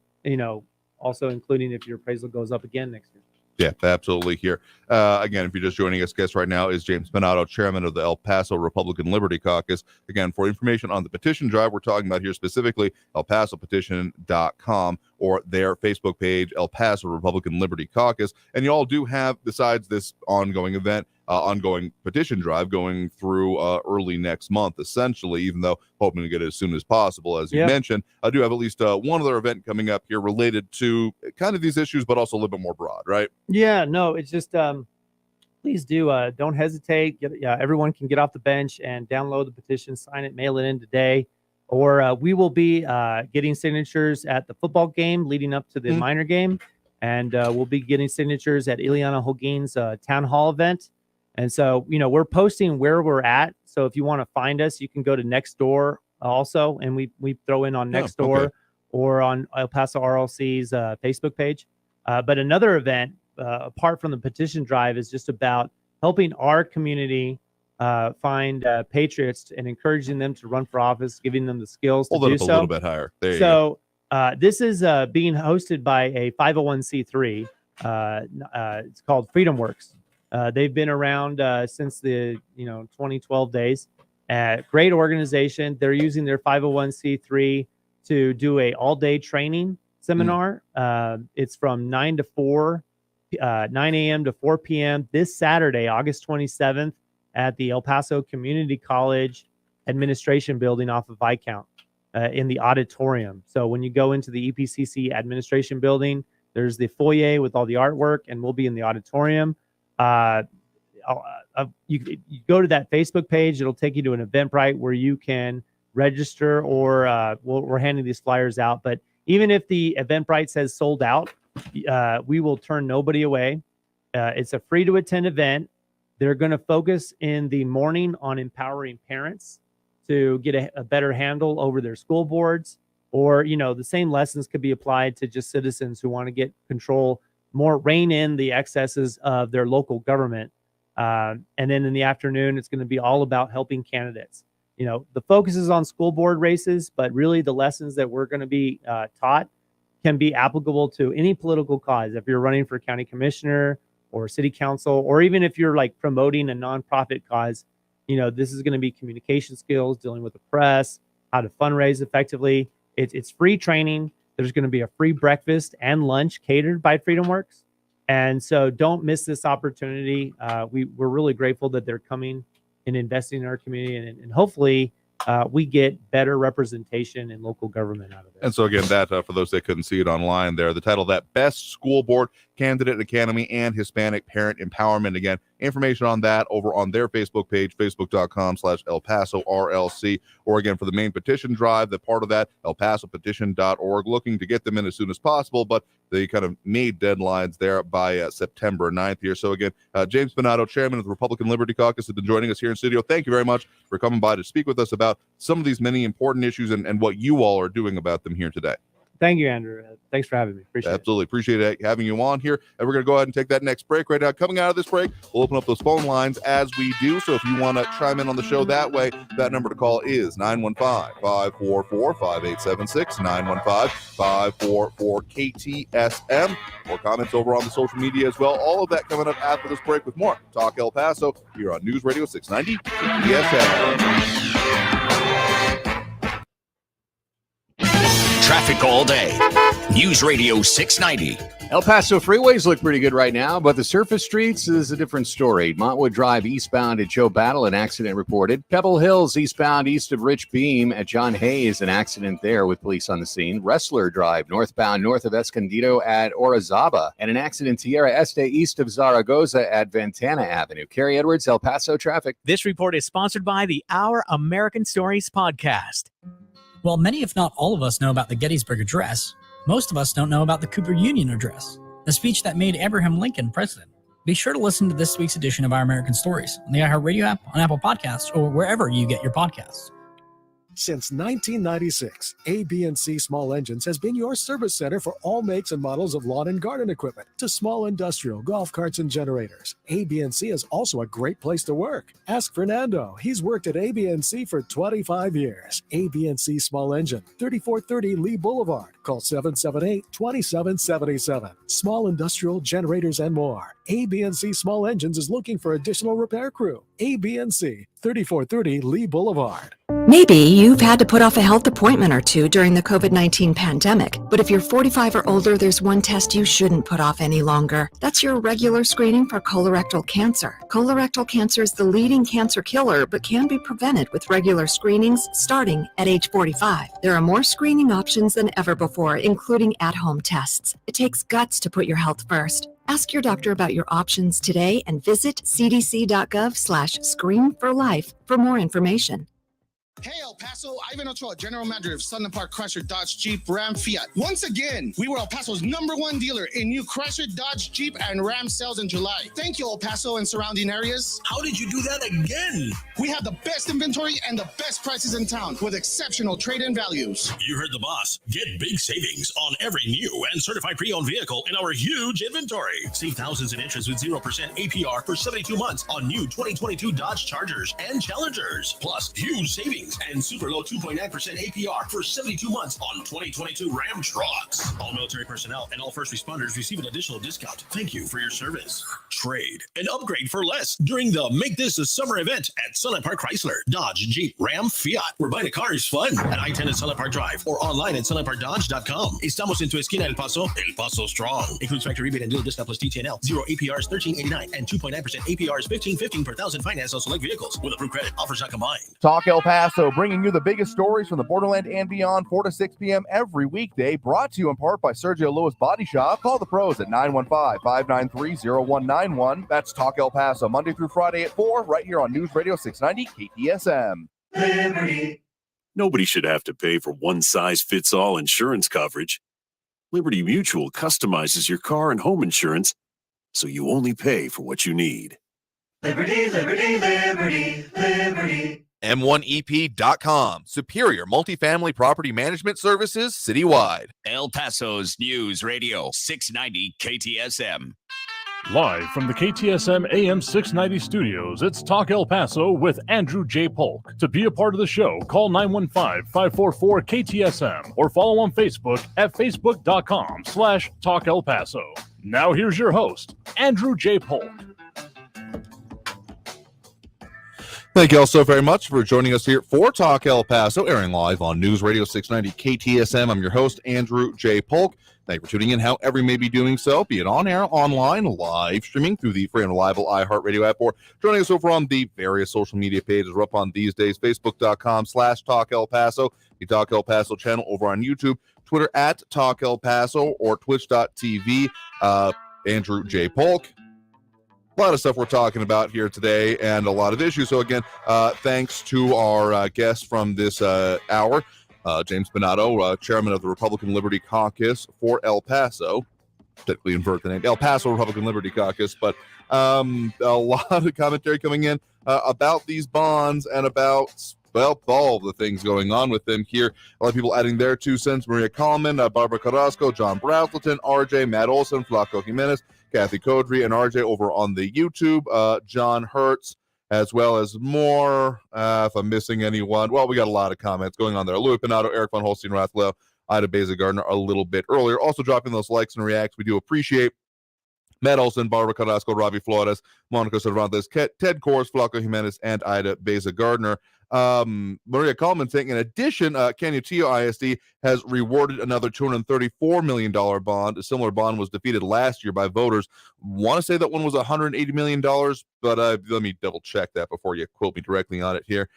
also including if your appraisal goes up again next year. Yeah, absolutely here. Again, if you're just joining us, guest right now is James Spinato, chairman of the El Paso Republican Liberty Caucus. Again, for information on the petition drive we're talking about here specifically, elpasopetition.com or their Facebook page, El Paso Republican Liberty Caucus. And you all do have, besides this ongoing event, ongoing petition drive going through early next month, essentially, even though hoping to get it as soon as possible. As you mentioned, I do have at least one other event coming up here related to kind of these issues, but also a little bit more broad, right? Yeah, no, it's just please do don't hesitate. Everyone can get off the bench and download the petition, sign it, mail it in today. Or we will be getting signatures at the football game leading up to the minor game. And we'll be getting signatures at Ileana Holguin's town hall event. And so, we're posting where we're at. So if you want to find us, you can go to Nextdoor also. And we throw in on Nextdoor or on El Paso RLC's Facebook page. But another event, apart from the petition drive, is just about helping our community find patriots and encouraging them to run for office, giving them the skills to do so. A little bit higher. There you go. This is being hosted by a 501c3. It's called Freedom Works. They've been around since the 2012 days. Great organization. They're using their 501c3 to do a all-day training seminar. It's from 9 a.m. to 4 p.m. this Saturday, August 27th, at the El Paso Community College Administration Building off of Viscount in the auditorium. So when you go into the EPCC Administration Building, there's the foyer with all the artwork, and we'll be in the auditorium. You go to that Facebook page. It'll take you to an Eventbrite where you can register, or we're handing these flyers out. But even if the Eventbrite says sold out, we will turn nobody away. It's a free to attend event. They're going to focus in the morning on empowering parents to get a better handle over their school boards, or, the same lessons could be applied to just citizens who want to get control, rein in the excesses of their local government. And then in the afternoon, it's going to be all about helping candidates. The focus is on school board races, but really the lessons that we're going to be taught can be applicable to any political cause. If you're running for county commissioner or city council, or even if you're promoting a nonprofit cause, this is going to be communication skills, dealing with the press, how to fundraise effectively. It's free training. There's going to be a free breakfast and lunch catered by Freedom Works. And so don't miss this opportunity. We're really grateful that they're coming and investing in our community, and hopefully we get better representation in local government out of it. And so again, that for those that couldn't see it online there, the title of that, Best School Board Candidate Academy and Hispanic Parent Empowerment. Again, information on that over on their Facebook page, facebook.com/El Paso RLC. Or again, for the main petition drive, the part of that, elpasopetition.org, looking to get them in as soon as possible, but they kind of made deadlines there by September 9th here. So again, James Bonato, chairman of the Republican Liberty Caucus, has been joining us here in studio. Thank you very much for coming by to speak with us about some of these many important issues and what you all are doing about them here today. Thank you, Andrew. Thanks for having me. Absolutely. Appreciate having you on here. And we're going to go ahead and take that next break right now. Coming out of this break, we'll open up those phone lines as we do. So if you want to chime in on the show that way, that number to call is 915-544-5876, 915-544-KTSM, or comments over on the social media as well. All of that coming up after this break with more Talk El Paso here on News Radio 690 KTSM. Traffic all day. News Radio 690. El Paso freeways look pretty good right now, but the surface streets is a different story. Montwood Drive eastbound at Joe Battle, an accident reported. Pebble Hills eastbound east of Rich Beam at John Hayes, an accident there with police on the scene. Wrestler Drive northbound north of Escondido at Orizaba, and an accident Tierra Este east of Zaragoza at Ventana Avenue. Carrie Edwards, El Paso traffic. This report is sponsored by the Our American Stories podcast. While many, if not all of us, know about the Gettysburg Address, most of us don't know about the Cooper Union Address, the speech that made Abraham Lincoln president. Be sure to listen to this week's edition of Our American Stories on the iHeartRadio app, on Apple Podcasts, or wherever you get your podcasts. Since 1996, AB&C Small Engines has been your service center for all makes and models of lawn and garden equipment to small industrial, golf carts, and generators. AB&C is also a great place to work. Ask Fernando. He's worked at AB&C for 25 years. AB&C Small Engine, 3430 Lee Boulevard. Call 778-2777. Small industrial, generators, and more. AB&C Small Engines is looking for additional repair crew. AB&C, 3430 Lee Boulevard. Maybe you've had to put off a health appointment or two during the COVID-19 pandemic, but if you're 45 or older, there's one test you shouldn't put off any longer. That's your regular screening for colorectal cancer. Colorectal cancer is the leading cancer killer, but can be prevented with regular screenings starting at age 45. There are more screening options than ever before, including at-home tests. It takes guts to put your health first. Ask your doctor about your options today and visit cdc.gov/screenforlife for more information. Hey El Paso, Ivan Ochoa, General Manager of Sunland Park Chrysler Dodge Jeep Ram Fiat. Once again, we were El Paso's #1 dealer in new Chrysler Dodge Jeep and Ram sales in July. Thank you El Paso and surrounding areas. How did you do that again? We have the best inventory and the best prices in town with exceptional trade-in values. You heard the boss. Get big savings on every new and certified pre-owned vehicle in our huge inventory. Save thousands in interest with 0% APR for 72 months on new 2022 Dodge Chargers and Challengers. Plus, huge savings and super low 2.9% APR for 72 months on 2022 Ram trucks. All military personnel and all first responders receive an additional discount. Thank you for your service. Trade and upgrade for less during the Make This a Summer event at Sunland Park Chrysler, Dodge, Jeep, Ram, Fiat. Where buying a car is fun at I-10 at Sunland Park Drive or online at sunlandparkdodge.com. Estamos en tu esquina El Paso strong. Includes factory rebate and dealer discount plus DTNL. 0 APR is $13.89 and 2.9% APR is $15.15 per thousand finance on select vehicles with approved credit. Offers not combined. Talk El Paso, bringing you the biggest stories from the borderland and beyond, 4 to 6 p.m. every weekday, brought to you in part by Sergio Lewis Body Shop. Call the pros at 915-593-0191. That's Talk El Paso, Monday through Friday at 4, right here on News Radio 690 KTSM. Liberty. Nobody should have to pay for one-size-fits-all insurance coverage. Liberty Mutual customizes your car and home insurance so you only pay for what you need. Liberty, liberty, liberty, liberty. M1EP.com, superior multifamily property management services citywide. El Paso's News Radio 690 KTSM. Live from the KTSM AM 690 studios, it's Talk El Paso with Andrew J. Polk. To be a part of the show, call 915-544-KTSM or follow on Facebook at facebook.com/Talk El Paso. Now here's your host, Andrew J. Polk. Thank you all so very much for joining us here for Talk El Paso, airing live on News Radio 690 KTSM. I'm your host, Andrew J. Polk. Thank you for tuning in however you may be doing so, be it on air, online, live streaming through the free and reliable iHeartRadio app, or joining us over on the various social media pages we're up on these days, facebook.com/Talk El Paso, the Talk El Paso channel over on YouTube, Twitter at Talk El Paso, or twitch.tv, Andrew J. Polk. A lot of stuff we're talking about here today and a lot of issues. So again, thanks to our guest from this hour, James Bonato, chairman of the Republican Liberty Caucus for El Paso. Typically invert the name, El Paso Republican Liberty Caucus, but a lot of commentary coming in about these bonds and about, well, all the things going on with them here. A lot of people adding their 2 cents. Maria Kalman, Barbara Carrasco, John Brazelton, RJ, Matt Olson, Flaco Jimenez, Kathy Kodry, and RJ over on the YouTube, John Hertz, as well as more. If I'm missing anyone, well, we got a lot of comments going on there. Louis Pinato, Eric Von Holstein, Rathwell, Ida Beza Gardner a little bit earlier. Also dropping those likes and reacts. We do appreciate Matt Olson, Barbara Carrasco, Ravi Flores, Monica Cervantes, Ted Kors, Flaco Jimenez, and Ida Beza Gardner. Maria Coleman saying, in addition, Canutillo ISD has rewarded another $234 million bond. A similar bond was defeated last year by voters. Want to say that one was $180 million, but let me double check that before you quote me directly on it here.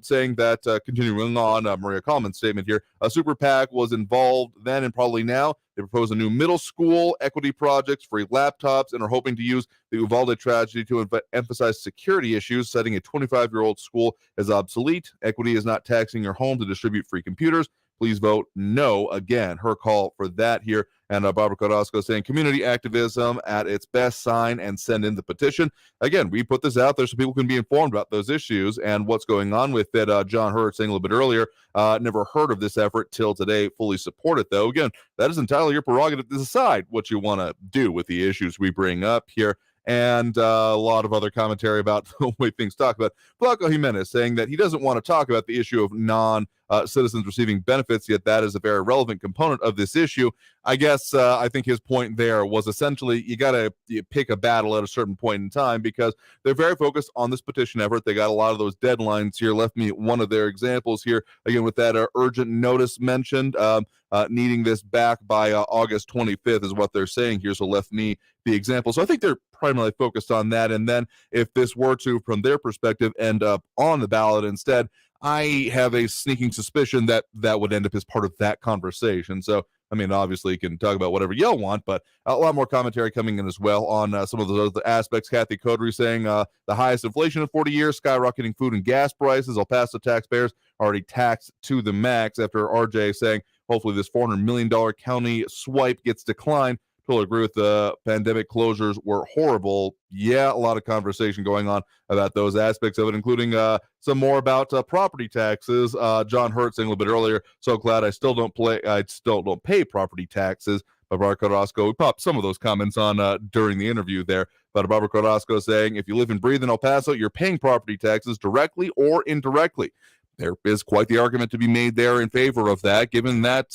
Saying that, continuing on Maria Coleman's statement here, a super PAC was involved then and probably now. They propose a new middle school, equity projects, free laptops, and are hoping to use the Uvalde tragedy to emphasize security issues, citing a 25-year-old school as obsolete. Equity is not taxing your home to distribute free computers. Please vote no. Again, her call for that here. And Barbara Carrasco saying community activism at its best, sign and send in the petition. Again, we put this out there so people can be informed about those issues and what's going on with it. John Hurt saying a little bit earlier, never heard of this effort till today, fully support it though. Again, that is entirely your prerogative to decide what you want to do with the issues we bring up here. And a lot of other commentary about the way things talk about. Flaco Jimenez saying that he doesn't want to talk about the issue of citizens receiving benefits, yet that is a very relevant component of this issue. I guess I think his point there was essentially you got to pick a battle at a certain point in time because they're very focused on this petition effort. They got a lot of those deadlines here. Left me one of their examples here, again, with that urgent notice mentioned, needing this back by August 25th is what they're saying here. So left me the example. So I think they're primarily focused on that. And then if this were to, from their perspective, end up on the ballot instead, I have a sneaking suspicion that that would end up as part of that conversation. So, I mean, obviously you can talk about whatever y'all want, but a lot more commentary coming in as well on some of those other aspects. Kathy Codery saying the highest inflation in 40 years, skyrocketing food and gas prices. El Paso taxpayers already taxed to the max, after RJ saying hopefully this $400 million county swipe gets declined. Totally agree with the pandemic closures were horrible. Yeah, a lot of conversation going on about those aspects of it, including some more about property taxes. John Hurt saying a little bit earlier, so glad I still don't pay property taxes. But Barbara Carrasco, we popped some of those comments on during the interview there. But Barbara Carrasco saying, if you live and breathe in El Paso, you're paying property taxes directly or indirectly. There is quite the argument to be made there in favor of that, given that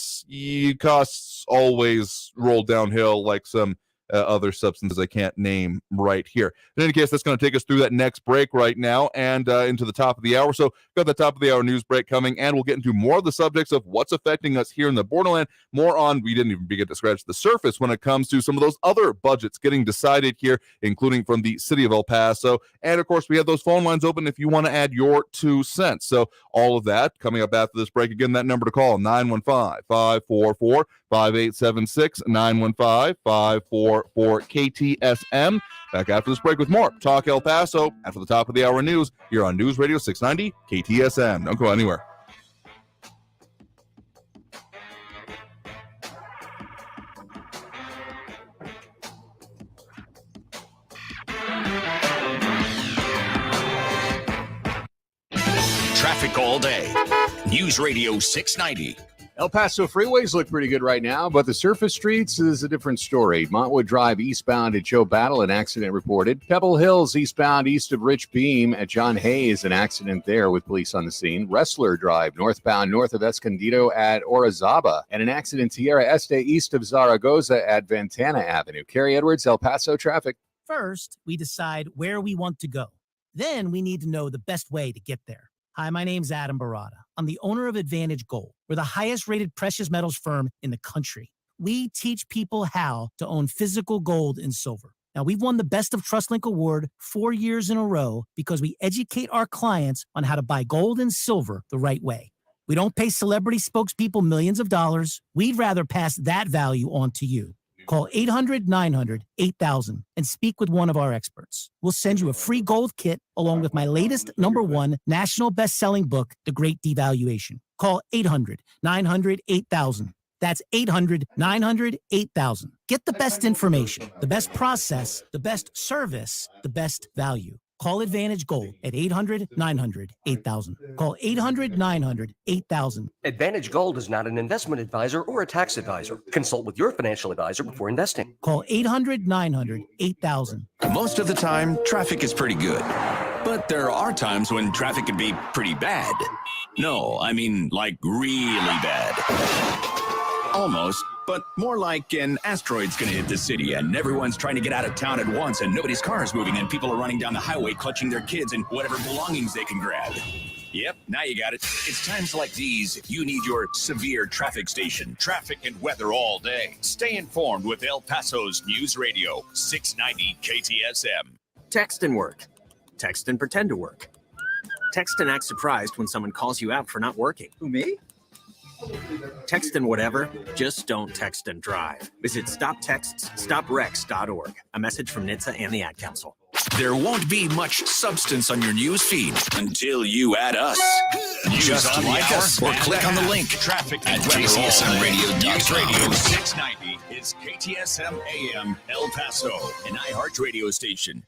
costs always roll downhill like some other substances I can't name right here. In any case, that's going to take us through that next break right now and into the top of the hour. So got the top of the hour news break coming, and we'll get into more of the subjects of what's affecting us here in the borderland. More on, we didn't even begin to scratch the surface when it comes to some of those other budgets getting decided here, including from the city of El Paso. And of course, we have those phone lines open if you want to add your 2 cents. So all of that coming up after this break. Again, that number to call, 915-544-5876, 915-544 KTSM. Back after this break with more Talk El Paso after the top of the hour news here on News Radio 690 KTSM. Don't go anywhere. Traffic all day. News Radio 690. El Paso freeways look pretty good right now, but the surface streets is a different story. Montwood Drive eastbound at Joe Battle, an accident reported. Pebble Hills eastbound east of Rich Beam at John Hayes, an accident there with police on the scene. Wrestler Drive northbound north of Escondido at Orizaba, and an accident Tierra Este east of Zaragoza at Ventana Avenue. Carrie Edwards, El Paso traffic. First, we decide where we want to go. Then we need to know the best way to get there. Hi, my name's Adam Barada. I'm the owner of Advantage Gold. We're the highest rated precious metals firm in the country. We teach people how to own physical gold and silver. Now, we've won the Best of TrustLink Award 4 years in a row because we educate our clients on how to buy gold and silver the right way. We don't pay celebrity spokespeople millions of dollars. We'd rather pass that value on to you. Call 800-900-8000 and speak with one of our experts. We'll send you a free gold kit along with my latest #1 national best-selling book, The Great Devaluation. Call 800-900-8000. That's 800-900-8000. Get the best information, the best process, the best service, the best value. Call Advantage Gold at 800-900-8000. Call 800-900-8000. Advantage Gold is not an investment advisor or a tax advisor. Consult with your financial advisor before investing. Call 800-900-8000. Most of the time, traffic is pretty good. But there are times when traffic can be pretty bad. No, I mean like really bad. Almost, but more like an asteroid's gonna hit the city and everyone's trying to get out of town at once and nobody's car is moving and people are running down the highway clutching their kids and whatever belongings they can grab. Yep, now you got it. It's times like these you need your severe traffic station. Traffic and weather all day. Stay informed with El Paso's News Radio 690 KTSM. Text and work. Text and pretend to work. Text and act surprised when someone calls you out for not working. Who, me? Text and whatever, just don't text and drive. Visit StopTextsStopWrecks.org. A message from NHTSA and the Ad Council. There won't be much substance on your news feed until you add us. Just like us or click on the link. Traffic at KTSM News Radio 690 is KTSM AM El Paso, an iHeart radio station.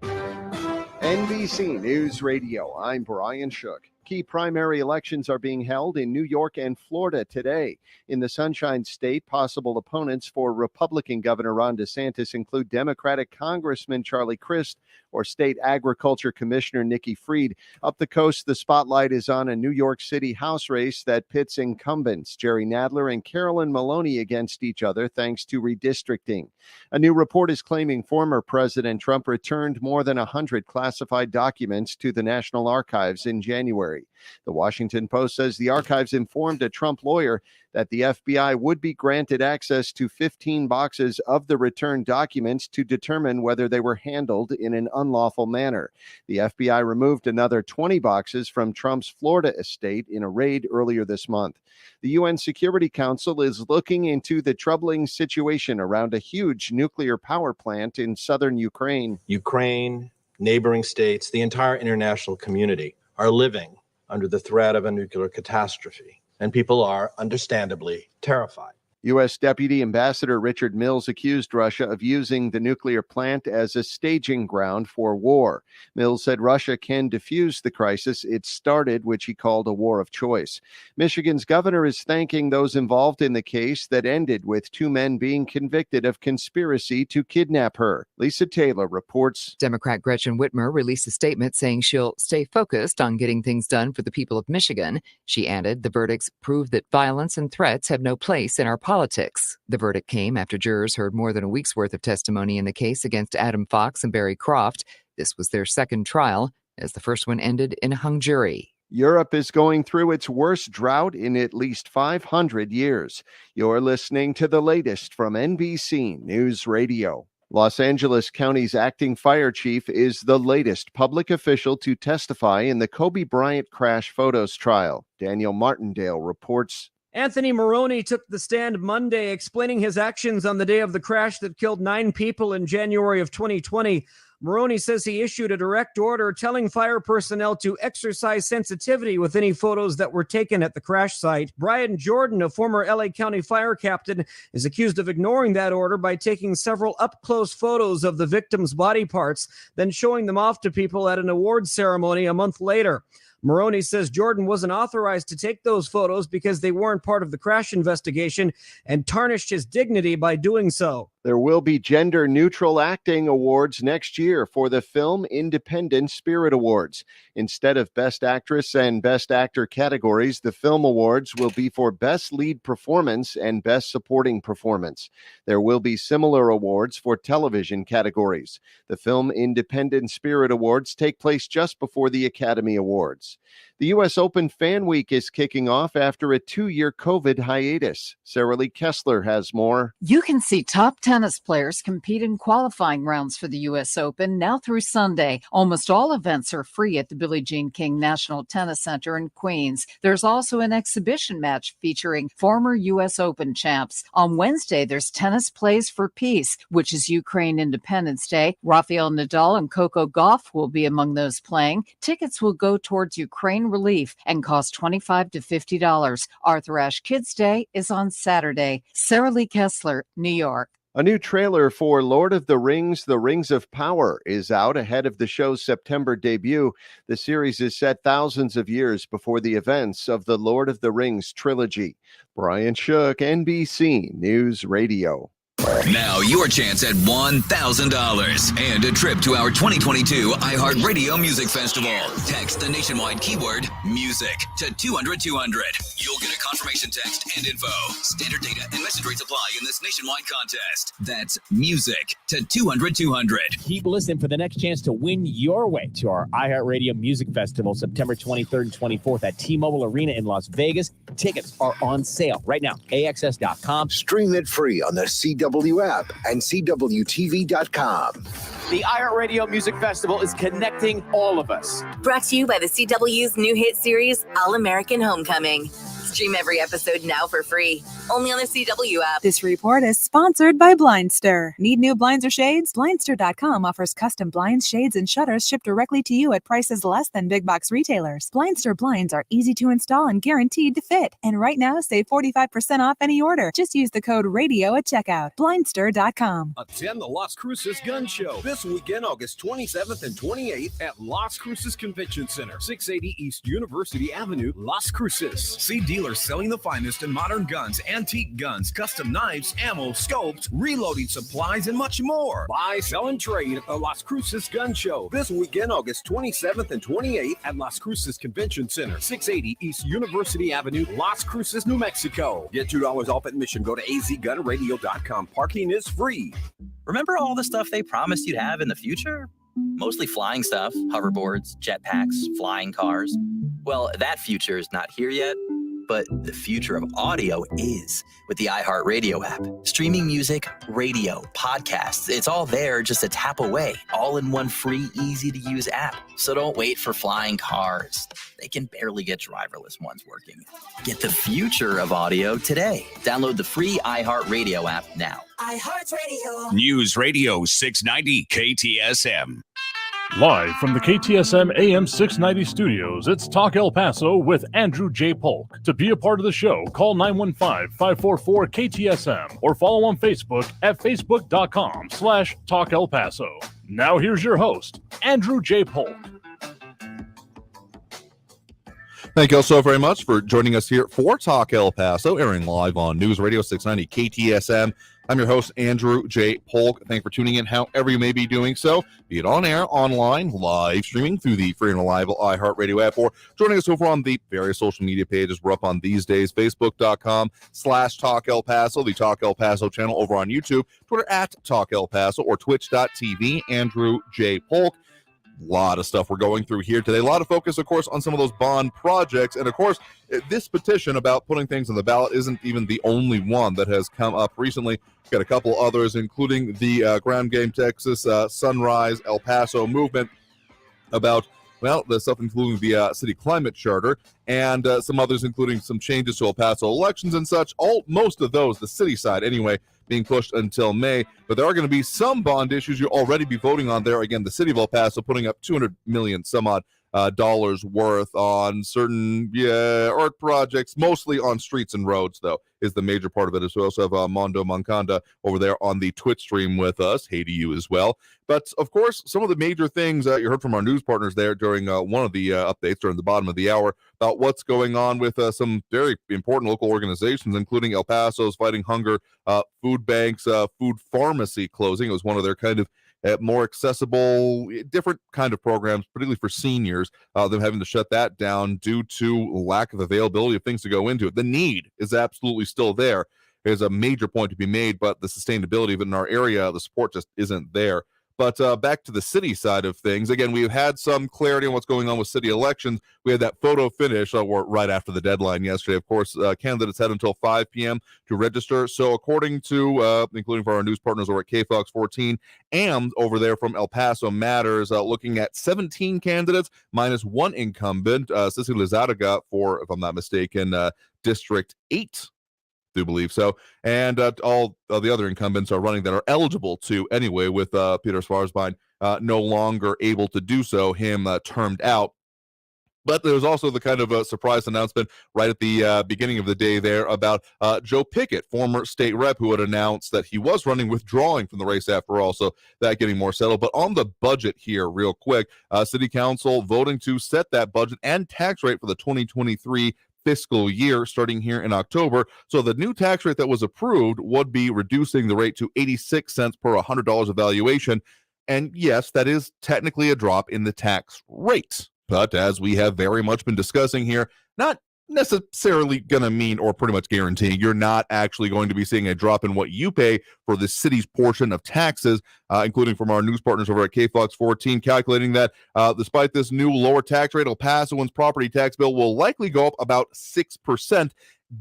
NBC News Radio, I'm Brian Shook. Key primary elections are being held in New York and Florida today. In the Sunshine State, possible opponents for Republican Governor Ron DeSantis include Democratic Congressman Charlie Crist, or State Agriculture Commissioner Nikki Fried. Up the coast, the spotlight is on a New York City House race that pits incumbents Jerry Nadler and Carolyn Maloney against each other thanks to redistricting. A new report is claiming former President Trump returned more than 100 classified documents to the National Archives in January. The Washington Post says the archives informed a Trump lawyer that the FBI would be granted access to 15 boxes of the returned documents to determine whether they were handled in an unlawful manner. The FBI removed another 20 boxes from Trump's Florida estate in a raid earlier this month. The UN Security Council is looking into the troubling situation around a huge nuclear power plant in southern Ukraine. Ukraine, neighboring states, the entire international community are living under the threat of a nuclear catastrophe, and people are understandably terrified. U.S. Deputy Ambassador Richard Mills accused Russia of using the nuclear plant as a staging ground for war. Mills said Russia can defuse the crisis it started, which he called a war of choice. Michigan's governor is thanking those involved in the case that ended with 2 men being convicted of conspiracy to kidnap her. Lisa Taylor reports. Democrat Gretchen Whitmer released a statement saying she'll stay focused on getting things done for the people of Michigan. She added, the verdicts prove that violence and threats have no place in our politics. The verdict came after jurors heard more than a week's worth of testimony in the case against Adam Fox and Barry Croft. This was their second trial, as the first one ended in a hung jury. Europe is going through its worst drought in at least 500 years. You're listening to the latest from NBC News Radio. Los Angeles County's acting fire chief is the latest public official to testify in the Kobe Bryant crash photos trial. Daniel Martindale reports. Anthony Maroney took the stand Monday explaining his actions on the day of the crash that killed 9 people in January of 2020. Maroney says he issued a direct order telling fire personnel to exercise sensitivity with any photos that were taken at the crash site. Brian Jordan, a former LA County fire captain, is accused of ignoring that order by taking several up-close photos of the victims' body parts, then showing them off to people at an awards ceremony a month later. Maroney says Jordan wasn't authorized to take those photos because they weren't part of the crash investigation and tarnished his dignity by doing so. There will be gender-neutral acting awards next year for the Film Independent Spirit Awards. Instead of Best Actress and Best Actor categories, the Film Awards will be for Best Lead Performance and Best Supporting Performance. There will be similar awards for television categories. The Film Independent Spirit Awards take place just before the Academy Awards. The U.S. Open Fan Week is kicking off after a 2-year COVID hiatus. Sarah Lee Kessler has more. You can see top tennis players compete in qualifying rounds for the U.S. Open now through Sunday. Almost all events are free at the Billie Jean King National Tennis Center in Queens. There's also an exhibition match featuring former U.S. Open champs. On Wednesday, there's Tennis Plays for Peace, which is Ukraine Independence Day. Rafael Nadal and Coco Gauff will be among those playing. Tickets will go towards Ukraine relief and cost $25 to $50. Arthur Ashe Kids Day is on Saturday. Sarah Lee Kessler, New York. A new trailer for Lord of the Rings, The Rings of Power is out ahead of the show's September debut. The series is set thousands of years before the events of the Lord of the Rings trilogy. Brian Shook, NBC News Radio. Now your chance at $1,000 and a trip to our 2022 iHeartRadio Music Festival. Text the nationwide keyword music to 200-200. You'll get a confirmation text and info. Standard data and message rates apply in this nationwide contest. That's music to 200-200. Keep listening for the next chance to win your way to our iHeartRadio Music Festival, September 23rd and 24th at T-Mobile Arena in Las Vegas. Tickets are on sale right now. AXS.com. Stream it free on the CW app and CWTV.com. The iHeartRadio Music Festival is connecting all of us. Brought to you by the CW's new hit series, All American Homecoming. Stream every episode now for free, only on the CW app. This report is sponsored by Blindster. Need new blinds or shades? Blindster.com offers custom blinds, shades, and shutters shipped directly to you at prices less than big box retailers. Blindster blinds are easy to install and guaranteed to fit. And right now, save 45% off any order. Just use the code RADIO at checkout. Blindster.com. Attend the Las Cruces Gun Show this weekend, August 27th and 28th at Las Cruces Convention Center, 680 East University Avenue, Las Cruces. See dealers selling the finest in modern guns antique guns, custom knives, ammo, scopes, reloading supplies, and much more. Buy, sell, and trade at the Las Cruces Gun Show this weekend, August 27th and 28th at Las Cruces Convention Center, 680 East University Avenue, Las Cruces, New Mexico. Get $2 off admission. Go to azgunradio.com. Parking is free. Remember all the stuff they promised you'd have in the future? Mostly flying stuff, hoverboards, jetpacks, flying cars. Well, that future is not here yet, but the future of audio is with the iHeartRadio app. Streaming music, radio, podcasts, it's all there just a tap away, all in one free, easy-to-use app. So don't wait for flying cars. They can barely get driverless ones working. Get the future of audio today. Download the free iHeartRadio app now. iHeartRadio. News Radio 690 KTSM. Live from the KTSM AM 690 studios, it's Talk El Paso with Andrew J. Polk. To be a part of the show, call 915-544-KTSM or follow on Facebook at facebook.com/Talk El Paso. Now here's your host, Andrew J. Polk. Thank you all so very much for joining us here for Talk El Paso, airing live on News Radio 690 KTSM. I'm your host, Andrew J. Polk. Thank you for tuning in however you may be doing so, be it on air, online, live streaming through the free and reliable iHeartRadio app, or joining us over on the various social media pages we're up on these days, facebook.com/Talk El Paso, the Talk El Paso channel over on YouTube, Twitter at Talk El Paso, or twitch.tv, Andrew J. Polk. A lot of stuff we're going through here today. A lot of focus, of course, on some of those bond projects. And, of course, this petition about putting things on the ballot isn't even the only one that has come up recently. We've got a couple others, including the Ground Game Texas Sunrise El Paso movement about, well, the stuff including the city climate charter and some others, including some changes to El Paso elections and such. Most of those, the city side anyway, being pushed until May, but there are going to be some bond issues you'll already be voting on there. Again, the city of El Paso putting up $200 million some odd dollars worth on certain art projects, mostly on streets and roads, though, is the major part of it. As we also have Mondo Mancanda over there on the Twitch stream with us. Hey to you as well. But, of course, some of the major things you heard from our news partners there during one of the updates during the bottom of the hour about what's going on with some very important local organizations, including El Paso's Fighting Hunger, food banks, food pharmacy closing. It was one of their kind of more accessible, different kind of programs, particularly for seniors, them having to shut that down due to lack of availability of things to go into it. The need is absolutely still there. There's a major point to be made, but the sustainability of it in our area, the support just isn't there. But back to the city side of things, again, we've had some clarity on what's going on with city elections. We had that photo finish right after the deadline yesterday. Of course, candidates had until 5 p.m. to register. So according to, including for our news partners over at KFOX 14 and over there from El Paso Matters, looking at 17 candidates minus one incumbent, Ceci Lizarraga for, if I'm not mistaken, District 8. Do believe so, and all the other incumbents are running that are eligible to anyway, with Peter Schwarzbein no longer able to do so, him termed out. But there was also the kind of a surprise announcement right at the beginning of the day there about Joe Pickett, former state rep, who had announced that he was withdrawing from the race after all, so that getting more settled. But on the budget here, real quick, City Council voting to set that budget and tax rate for the 2023 fiscal year starting here in October. So the new tax rate that was approved would be reducing the rate to 86 cents per $100 of valuation. And yes, that is technically a drop in the tax rate. But as we have very much been discussing here, not necessarily going to mean, or pretty much guaranteeing, you're not actually going to be seeing a drop in what you pay for the city's portion of taxes, including from our news partners over at KFOX 14, calculating that despite this new lower tax rate, El Paso's property tax bill will likely go up about 6%,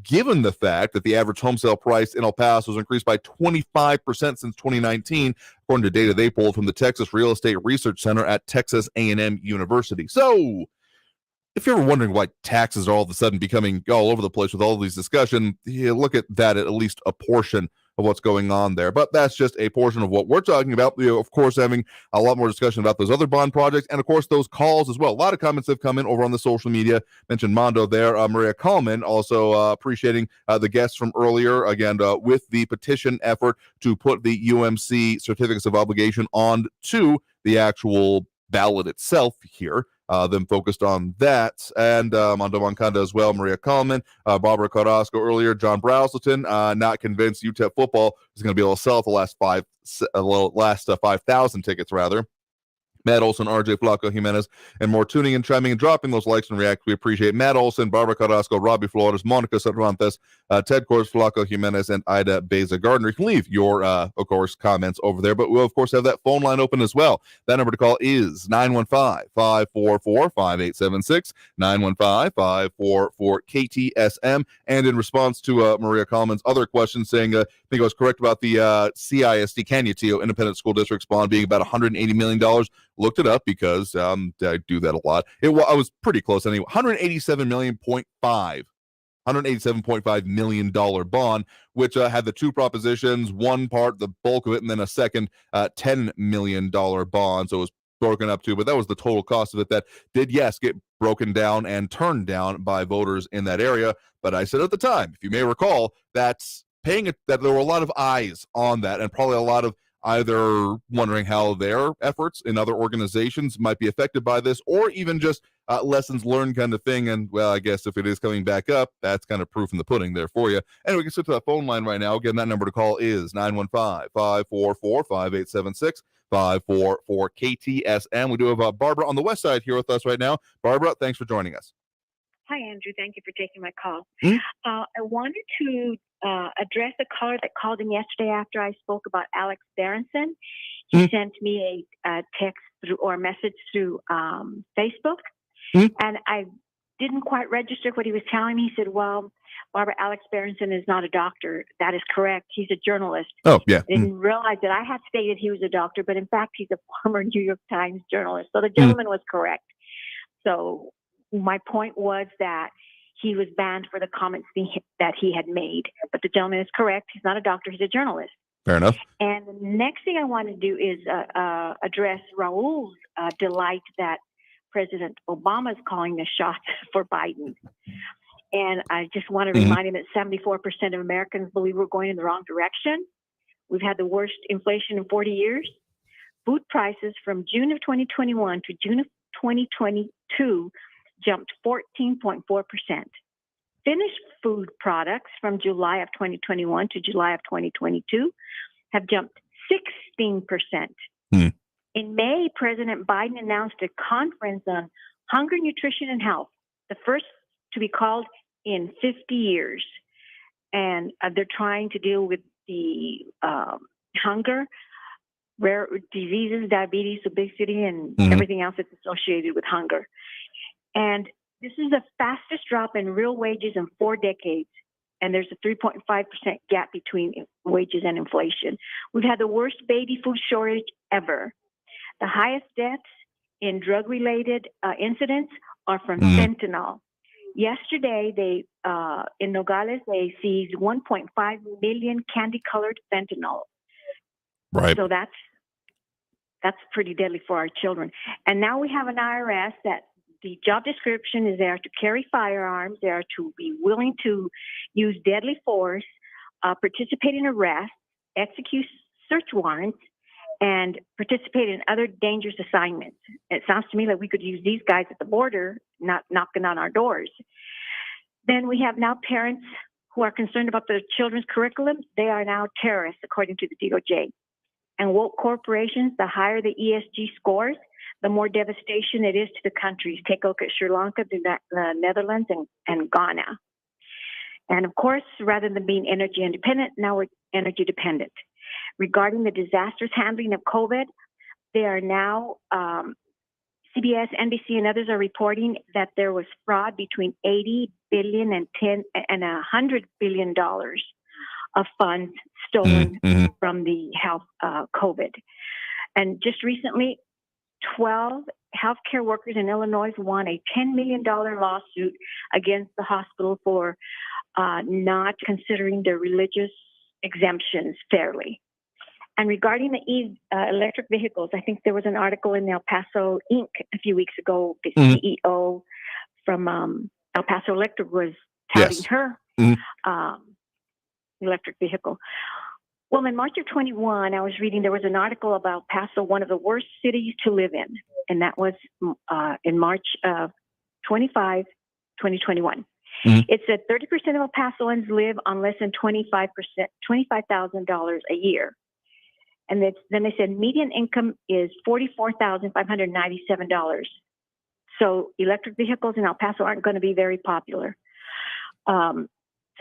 given the fact that the average home sale price in El Paso has increased by 25% since 2019, according to data they pulled from the Texas Real Estate Research Center at Texas A&M University. So, if you're ever wondering why taxes are all of a sudden becoming all over the place with all of these discussions, look at that at least a portion of what's going on there. But that's just a portion of what we're talking about. Of course, having a lot more discussion about those other bond projects and, of course, those calls as well. A lot of comments have come in over on the social media. Mentioned Mondo there. Maria Coleman also appreciating the guests from earlier, again, with the petition effort to put the UMC certificates of obligation on to the actual ballot itself here. them focused on that. And Mondo Moncada as well, Maria Kalman, Barbara Carrasco earlier, John Brazelton, not convinced UTEP football is going to be able to sell the last 5,000 tickets, rather. Matt Olson, RJ Flaco Jimenez, and more tuning and chiming and dropping those likes and react. We appreciate Matt Olson, Barbara Carrasco, Robbie Flores, Monica Cervantes, Ted Coors, Flaco Jimenez, and Ida Beza Gardner. You can leave your, of course, comments over there, but we'll, of course, have that phone line open as well. That number to call is 915-544-5876, 915-544-KTSM. And in response to Maria Coleman's other question saying, I think I was correct about the CISD, Canutillo Independent School District's bond being about $180 million. Looked it up because I do that a lot. I was pretty close anyway. $187.5 million bond, which had the two propositions, one part, the bulk of it, and then a second $10 million bond. So it was broken up too, but that was the total cost of it that did, yes, get broken down and turned down by voters in that area. But I said at the time, if you may recall, that there were a lot of eyes on that and probably a lot of either wondering how their efforts in other organizations might be affected by this, or even just lessons learned kind of thing. And, well, I guess if it is coming back up, that's kind of proof in the pudding there for you. And we can sit to that phone line right now. Again, that number to call is 915-544-5876, 544-KTSM. We do have Barbara on the west side here with us right now. Barbara, thanks for joining us. Hi, Andrew. Thank you for taking my call. I wanted to address a caller that called in yesterday after I spoke about Alex Berenson. He sent me a text through or a message through Facebook, and I didn't quite register what he was telling me. He said, well, Barbara, Alex Berenson is not a doctor. That is correct. He's a journalist. Oh, yeah. I didn't realize that I had stated he was a doctor, but in fact, he's a former New York Times journalist. So the gentleman was correct. So my point was that he was banned for the comments that he had made. But the gentleman is correct. He's not a doctor. He's a journalist. Fair enough. And the next thing I want to do is address Raul's delight that President Obama is calling the shots for Biden. And I just want to remind him that 74% of Americans believe we're going in the wrong direction. We've had the worst inflation in 40 years. Food prices from June of 2021 to June of 2022 jumped 14.4%. Finished food products from July of 2021 to July of 2022 have jumped 16%. In May, President Biden announced a conference on hunger, nutrition, and health, the first to be called in 50 years. And they're trying to deal with the hunger, rare diseases, diabetes, obesity, and everything else that's associated with hunger. And this is the fastest drop in real wages in 4 decades. And there's a 3.5% gap between wages and inflation. We've had the worst baby food shortage ever. The highest deaths in drug-related incidents are from fentanyl. Yesterday, they in Nogales, they seized 1.5 million candy-colored fentanyl. Right. So that's pretty deadly for our children. And now we have an IRS that the job description is there to carry firearms, they are to be willing to use deadly force, participate in arrests, execute search warrants, and participate in other dangerous assignments. It sounds to me like we could use these guys at the border, not knocking on our doors. Then we have now parents who are concerned about their children's curriculum. They are now terrorists, according to the DOJ. And woke corporations, the higher the ESG scores, the more devastation it is to the countries. Take a look at Sri Lanka, the Netherlands, and Ghana. And of course, rather than being energy independent, now we're energy dependent. Regarding the disastrous handling of COVID, they are now, CBS, NBC, and others are reporting that there was fraud between $80 billion and $100 billion of funds stolen from the health COVID. And just recently, 12 healthcare workers in Illinois won a $10 million lawsuit against the hospital for not considering their religious exemptions fairly. And regarding the electric vehicles, I think there was an article in El Paso Inc. a few weeks ago. The CEO from El Paso Electric was touting her electric vehicle. Well, in March of 21, I was reading, there was an article about Paso, one of the worst cities to live in. And that was in March of 2021. It said 30% of El Pasoans live on less than $25,000 a year. And then they said median income is $44,597. So electric vehicles in El Paso aren't going to be very popular. So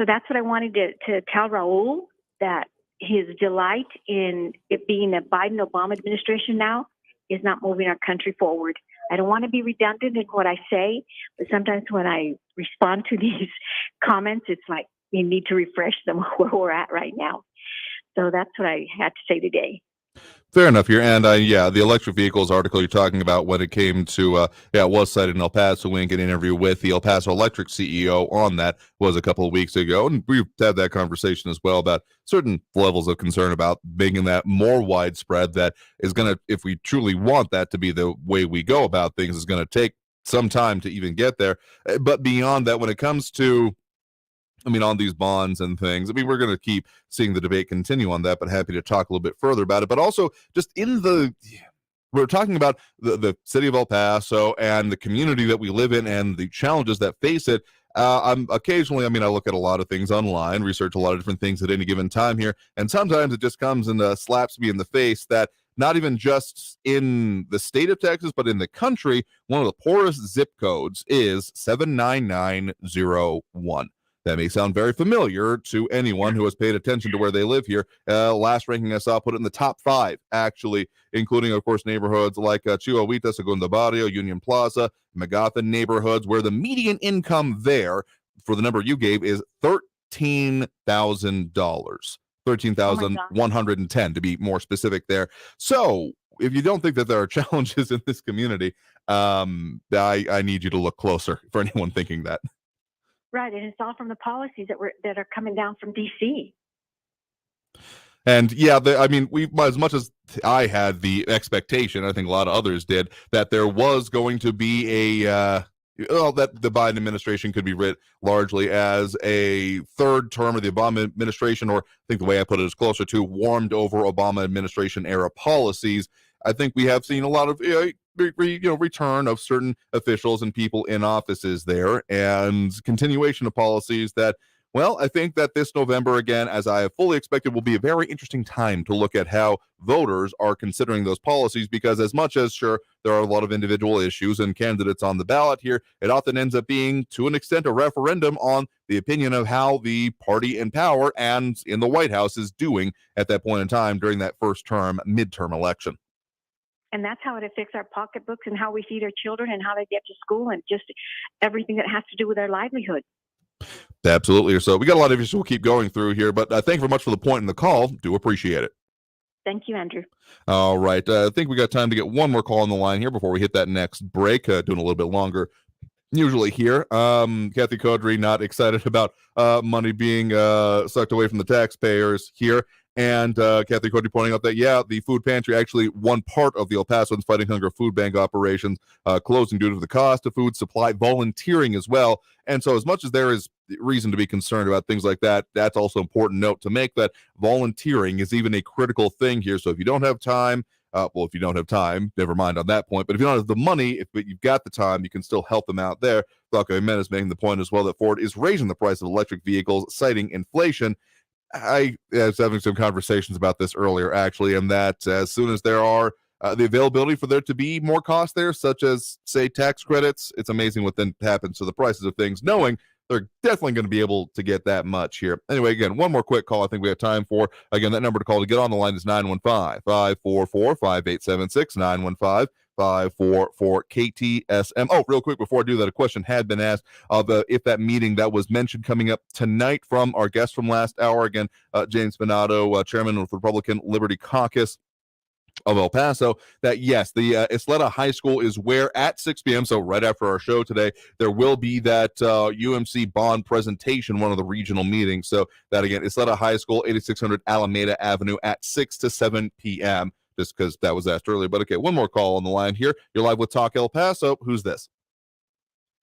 that's what I wanted to tell Raul, that his delight in it being a Biden-Obama administration now is not moving our country forward. I don't want to be redundant in what I say, but sometimes when I respond to these comments, it's like you need to refresh them where we're at right now. So that's what I had to say today. Fair enough here. And the electric vehicles article you're talking about, when it came to, it was cited in El Paso Week. An interview with the El Paso Electric CEO on that was a couple of weeks ago. And we've had that conversation as well about certain levels of concern about making that more widespread. That is going to, if we truly want that to be the way we go about things, is going to take some time to even get there. But beyond that, when it comes to, on these bonds and things, we're going to keep seeing the debate continue on that, but happy to talk a little bit further about it. But also just we're talking about the city of El Paso and the community that we live in and the challenges that face it. I'm occasionally, I look at a lot of things online, research a lot of different things at any given time here. And sometimes it just comes and slaps me in the face that not even just in the state of Texas, but in the country, one of the poorest zip codes is 79901. That may sound very familiar to anyone who has paid attention to where they live here. Last ranking I saw put it in the top 5, actually, including, of course, neighborhoods like Chihuahuita, Segundo Barrio, Union Plaza, Magatha neighborhoods, where the median income there, for the number you gave, is $13,000. $13,110 to be more specific there. So if you don't think that there are challenges in this community, I need you to look closer for anyone thinking that. Right, and it's all from the policies that are coming down from D.C. And we, as much as I had the expectation, I think a lot of others did, that there was going to be that the Biden administration could be writ largely as a third term of the Obama administration, or I think the way I put it is closer to warmed over Obama administration era policies. I think we have seen a lot of return of certain officials and people in offices there, and continuation of policies that, I think that this November, again, as I have fully expected, will be a very interesting time to look at how voters are considering those policies, because as much as, sure, there are a lot of individual issues and candidates on the ballot here, it often ends up being, to an extent, a referendum on the opinion of how the party in power and in the White House is doing at that point in time during that first term midterm election. And that's how it affects our pocketbooks and how we feed our children and how they get to school and just everything that has to do with their livelihood. Absolutely. So we got a lot of issues we'll keep going through here, but thank you very much for the point in the call. Do appreciate it. Thank you, Andrew. All right. I think we got time to get one more call on the line here before we hit that next break, doing a little bit longer usually here. Kathy Codry not excited about money being sucked away from the taxpayers here. And Kathy Cody pointing out that, the food pantry, actually one part of the El Pasoans Fighting Hunger food bank operations, closing due to the cost of food supply, volunteering as well. And so as much as there is reason to be concerned about things like that, that's also important note to make, that volunteering is even a critical thing here. So if you don't have time, if you don't have time, never mind on that point. But if you don't have the money, but you've got the time, you can still help them out there. Falco Jimenez making the point as well that Ford is raising the price of electric vehicles, citing inflation. I was having some conversations about this earlier, actually, and that as soon as there are the availability for there to be more costs there, such as, say, tax credits, it's amazing what then happens to the prices of things, knowing they're definitely going to be able to get that much here. Anyway, again, one more quick call I think we have time for. Again, that number to call to get on the line is 915-544-5876, 915-544-KTSM. Oh, real quick, before I do that, a question had been asked of if that meeting that was mentioned coming up tonight from our guest from last hour, again, James Spinato, chairman of the Republican Liberty Caucus of El Paso, that yes, the Isleta High School is where at 6 p.m., so right after our show today, there will be that UMC bond presentation, one of the regional meetings. So that, again, Isleta High School, 8600 Alameda Avenue at 6 to 7 p.m., just because that was asked earlier. But okay, one more call on the line here. You're live with Talk El Paso. Who's this?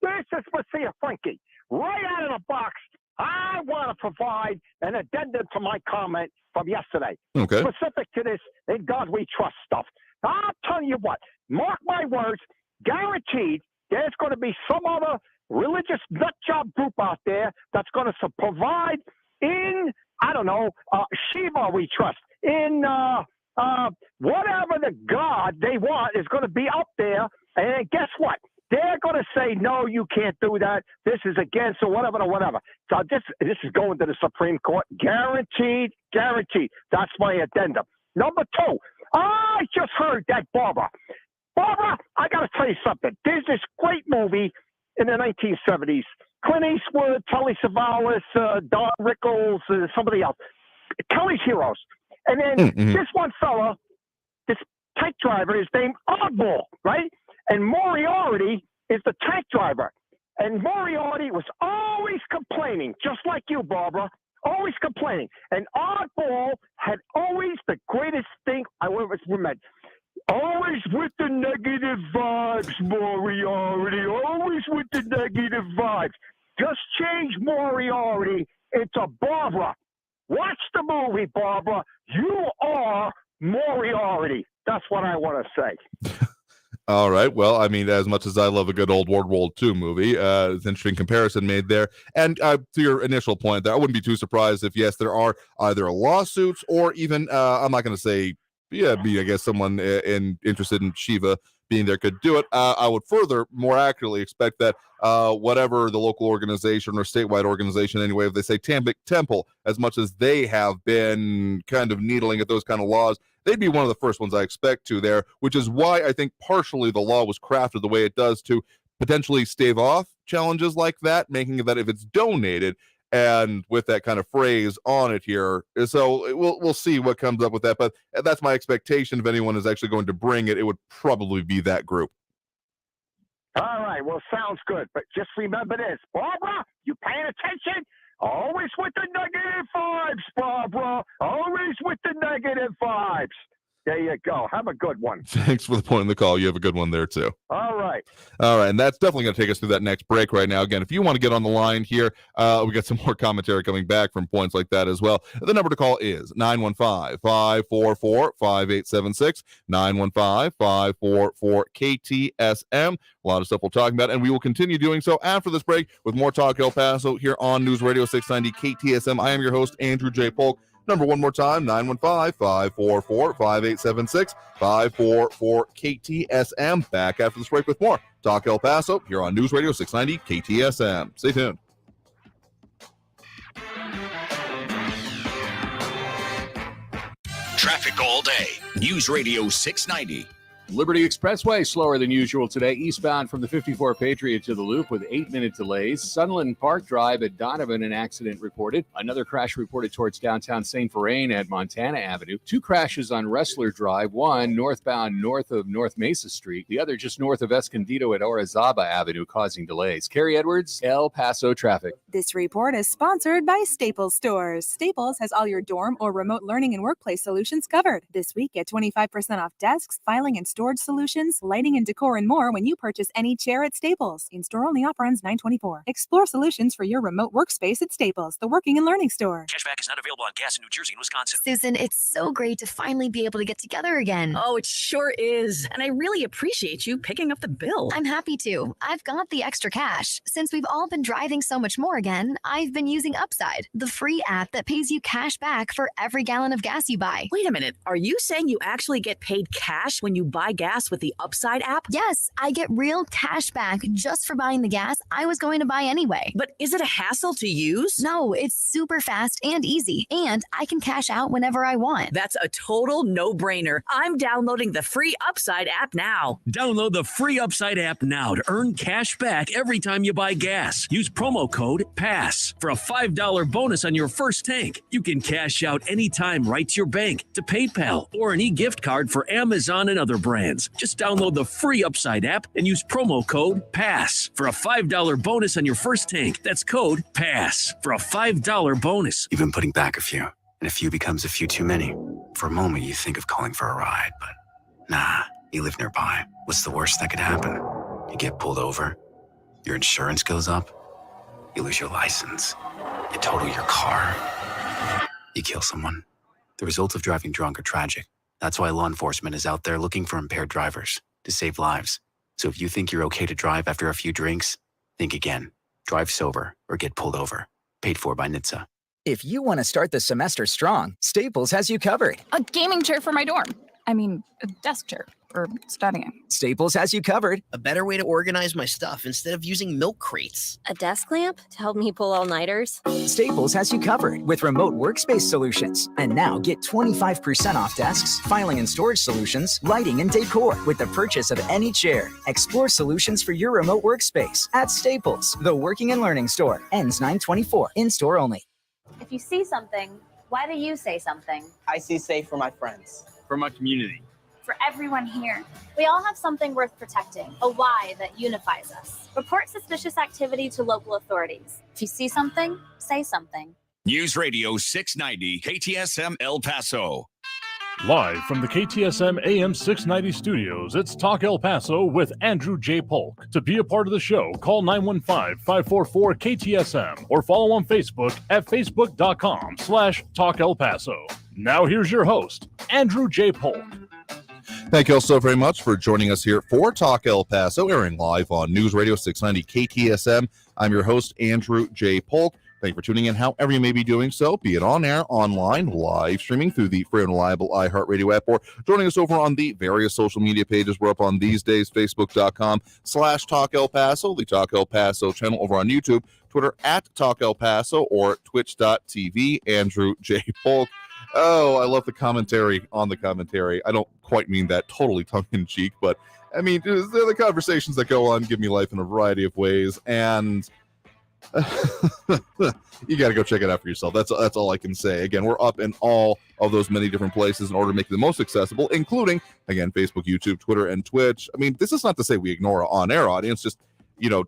This is Messiah Funky. Right out of the box, I want to provide an addendum to my comment from yesterday. Okay. Specific to this In God We Trust stuff. I'll tell you what, mark my words, guaranteed there's going to be some other religious nutjob group out there that's going to provide in, I don't know, Shiva we trust, in whatever the God they want is going to be up there. And guess what? They're going to say, no, you can't do that. This is against or whatever. So this is going to the Supreme Court. Guaranteed. That's my addendum. Number two, I just heard that Barbara, I got to tell you something. There's this great movie in the 1970s. Clint Eastwood, Telly Savalas, Don Rickles, somebody else. Kelly's Heroes. And then this one fella, this tank driver is named Oddball, right? And Moriarty is the tank driver. And Moriarty was always complaining, just like you, Barbara, always complaining. And Oddball had always the greatest thing I ever remembered. Always with the negative vibes, Moriarty. Always with the negative vibes. Just change Moriarty into Barbara. Watch the movie, Barbara. You are Moriarty. That's what I want to say. All right. Well, I mean, as much as I love a good old World War II movie, it's an interesting comparison made there. And to your initial point there, I wouldn't be too surprised if, yes, there are either lawsuits or even, I'm not going to say, I guess someone interested in Shiva being there could do it. I would further, more accurately expect that whatever the local organization or statewide organization, anyway, if they say Tambic Temple, as much as they have been kind of needling at those kind of laws, they'd be one of the first ones I expect to there, which is why I think partially the law was crafted the way it does to potentially stave off challenges like that, making it that if it's donated, and with that kind of phrase on it here. So we'll see what comes up with that. But that's my expectation. If anyone is actually going to bring it, it would probably be that group. All right. Well, sounds good. But just remember this. Barbara, you paying attention? Always with the negative vibes, Barbara. Always with the negative vibes. There you go. Have a good one. Thanks for the point in the call. You have a good one there, too. All right. And that's definitely going to take us through that next break right now. Again, if you want to get on the line here, we got some more commentary coming back from points like that as well. The number to call is 915-544-5876, 915-544-KTSM. A lot of stuff we'll talk about, and we will continue doing so after this break with more Talk El Paso here on News Radio 690 KTSM. I am your host, Andrew J. Polk. Number one more time, 915-544-5876, 544-KTSM. Back after this break with more Talk El Paso here on News Radio 690 KTSM. Stay tuned. Traffic all day. News Radio 690. Liberty Expressway slower than usual today, eastbound from the 54 Patriot to the Loop with 8-minute delays. Sunland Park Drive at Donovan, an accident reported. Another crash reported towards downtown St. Vrain at Montana Avenue. 2 crashes on Wrestler Drive, one northbound north of North Mesa Street, the other just north of Escondido at Orizaba Avenue, causing delays. Carrie Edwards, El Paso traffic. This report is sponsored by Staples Stores. Staples has all your dorm or remote learning and workplace solutions covered. This week, get 25% off desks, filing, and storage solutions, lighting and decor, and more when you purchase any chair at Staples. In-store only offer ends 9/24. Explore solutions for your remote workspace at Staples, the working and learning store. Cashback is not available on gas in New Jersey and Wisconsin. Susan, it's so great to finally be able to get together again. Oh, it sure is. And I really appreciate you picking up the bill. I'm happy to. I've got the extra cash. Since we've all been driving so much more again, I've been using Upside, the free app that pays you cash back for every gallon of gas you buy. Wait a minute. Are you saying you actually get paid cash when you buy gas with the Upside app? Yes, I get real cash back just for buying the gas I was going to buy anyway. But is it a hassle to use? No, it's super fast and easy, and I can cash out whenever I want. That's a total no-brainer. I'm downloading the free Upside app now. Download the free Upside app now to earn cash back every time you buy gas. Use promo code PASS for a $5 bonus on your first tank. You can cash out anytime right to your bank, to PayPal, or an e-gift card for Amazon and other brands. Just download the free Upside app and use promo code PASS for a $5 bonus on your first tank. That's code PASS for a $5 bonus. You've been putting back a few, and a few becomes a few too many. For a moment, you think of calling for a ride, but nah, you live nearby. What's the worst that could happen? You get pulled over, your insurance goes up, You lose your license. You total your car. You kill someone. The results of driving drunk are tragic. That's why law enforcement is out there looking for impaired drivers to save lives. So if you think you're okay to drive after a few drinks, think again. Drive sober or get pulled over. Paid for by NHTSA. If you want to start the semester strong, Staples has you covered. A gaming chair for my dorm. I mean, a desk chair for studying. Staples has you covered. A better way to organize my stuff instead of using milk crates. A desk lamp to help me pull all-nighters. Staples has you covered with remote workspace solutions. And now get 25% off desks, filing and storage solutions, lighting and decor with the purchase of any chair. Explore solutions for your remote workspace at Staples, the working and learning store. Ends 9/24. In-store only. If you see something, why do you say something? I see safe for my friends. For my community. For everyone here. We all have something worth protecting, a why that unifies us. Report suspicious activity to local authorities. If you see something, say something. News Radio 690 KTSM El Paso. Live from the KTSM AM 690 studios, it's Talk El Paso with Andrew J. Polk. To be a part of the show, call 915-544-KTSM or follow on Facebook at facebook.com/Talk El Paso. Now here's your host, Andrew J. Polk. Thank you all so very much for joining us here for Talk El Paso, airing live on News Radio 690 KTSM. I'm your host, Andrew J. Polk. Thank you for tuning in, however you may be doing so, be it on air, online, live streaming through the free and reliable iHeartRadio app, or joining us over on the various social media pages we're up on these days, facebook.com/Talk El Paso, the Talk El Paso channel over on YouTube, Twitter at Talk El Paso, or twitch.tv, Andrew J. Polk. Oh, I love the commentary on the commentary. I don't quite mean that totally tongue-in-cheek, but I mean, they're the conversations that go on, give me life in a variety of ways, and you got to go check it out for yourself. That's all I can say. Again, we're up in all of those many different places in order to make it the most accessible, including, again, Facebook, YouTube, Twitter, and Twitch. I mean, this is not to say we ignore our on-air audience, just,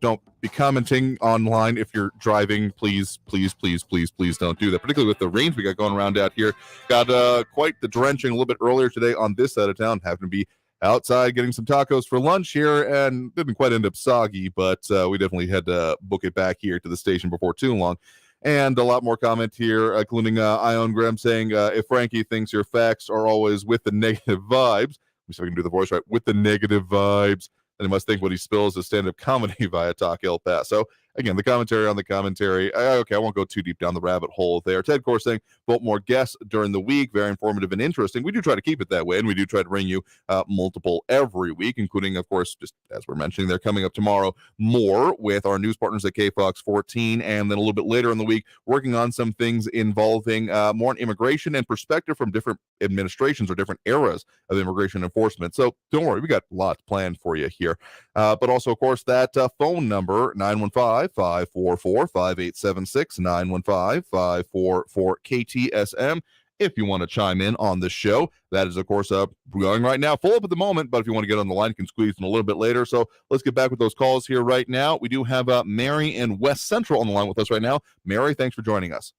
don't be commenting online if you're driving. Please don't do that, particularly with the rains we got going around out here. Got quite the drenching a little bit earlier today on this side of town. Happened to be outside getting some tacos for lunch here, and didn't quite end up soggy, but we definitely had to book it back here to the station before too long. And a lot more comment here, including Ion Graham saying, if Frankie thinks your facts are always with the negative vibes, let me see if I can do the voice right, with the negative vibes, then he must think what he spills is stand-up comedy via Talk El Paso. Again, the commentary on the commentary. Okay, I won't go too deep down the rabbit hole there. Ted Core saying, vote more guests during the week. Very informative and interesting. We do try to keep it that way, and we do try to bring you multiple every week, including, of course, just as we're mentioning, they're coming up tomorrow more with our news partners at KFOX 14, and then a little bit later in the week, working on some things involving more on immigration and perspective from different administrations or different eras of immigration enforcement. So don't worry, we got lots planned for you here. But also, of course, that phone number, 915-544-5876, 915-544-KTSM. If you want to chime in on the show, that is, of course, going right now, full up at the moment, but if you want to get on the line, you can squeeze in a little bit later. So let's get back with those calls here right now. We do have Mary in West Central on the line with us right now. Mary, thanks for joining us.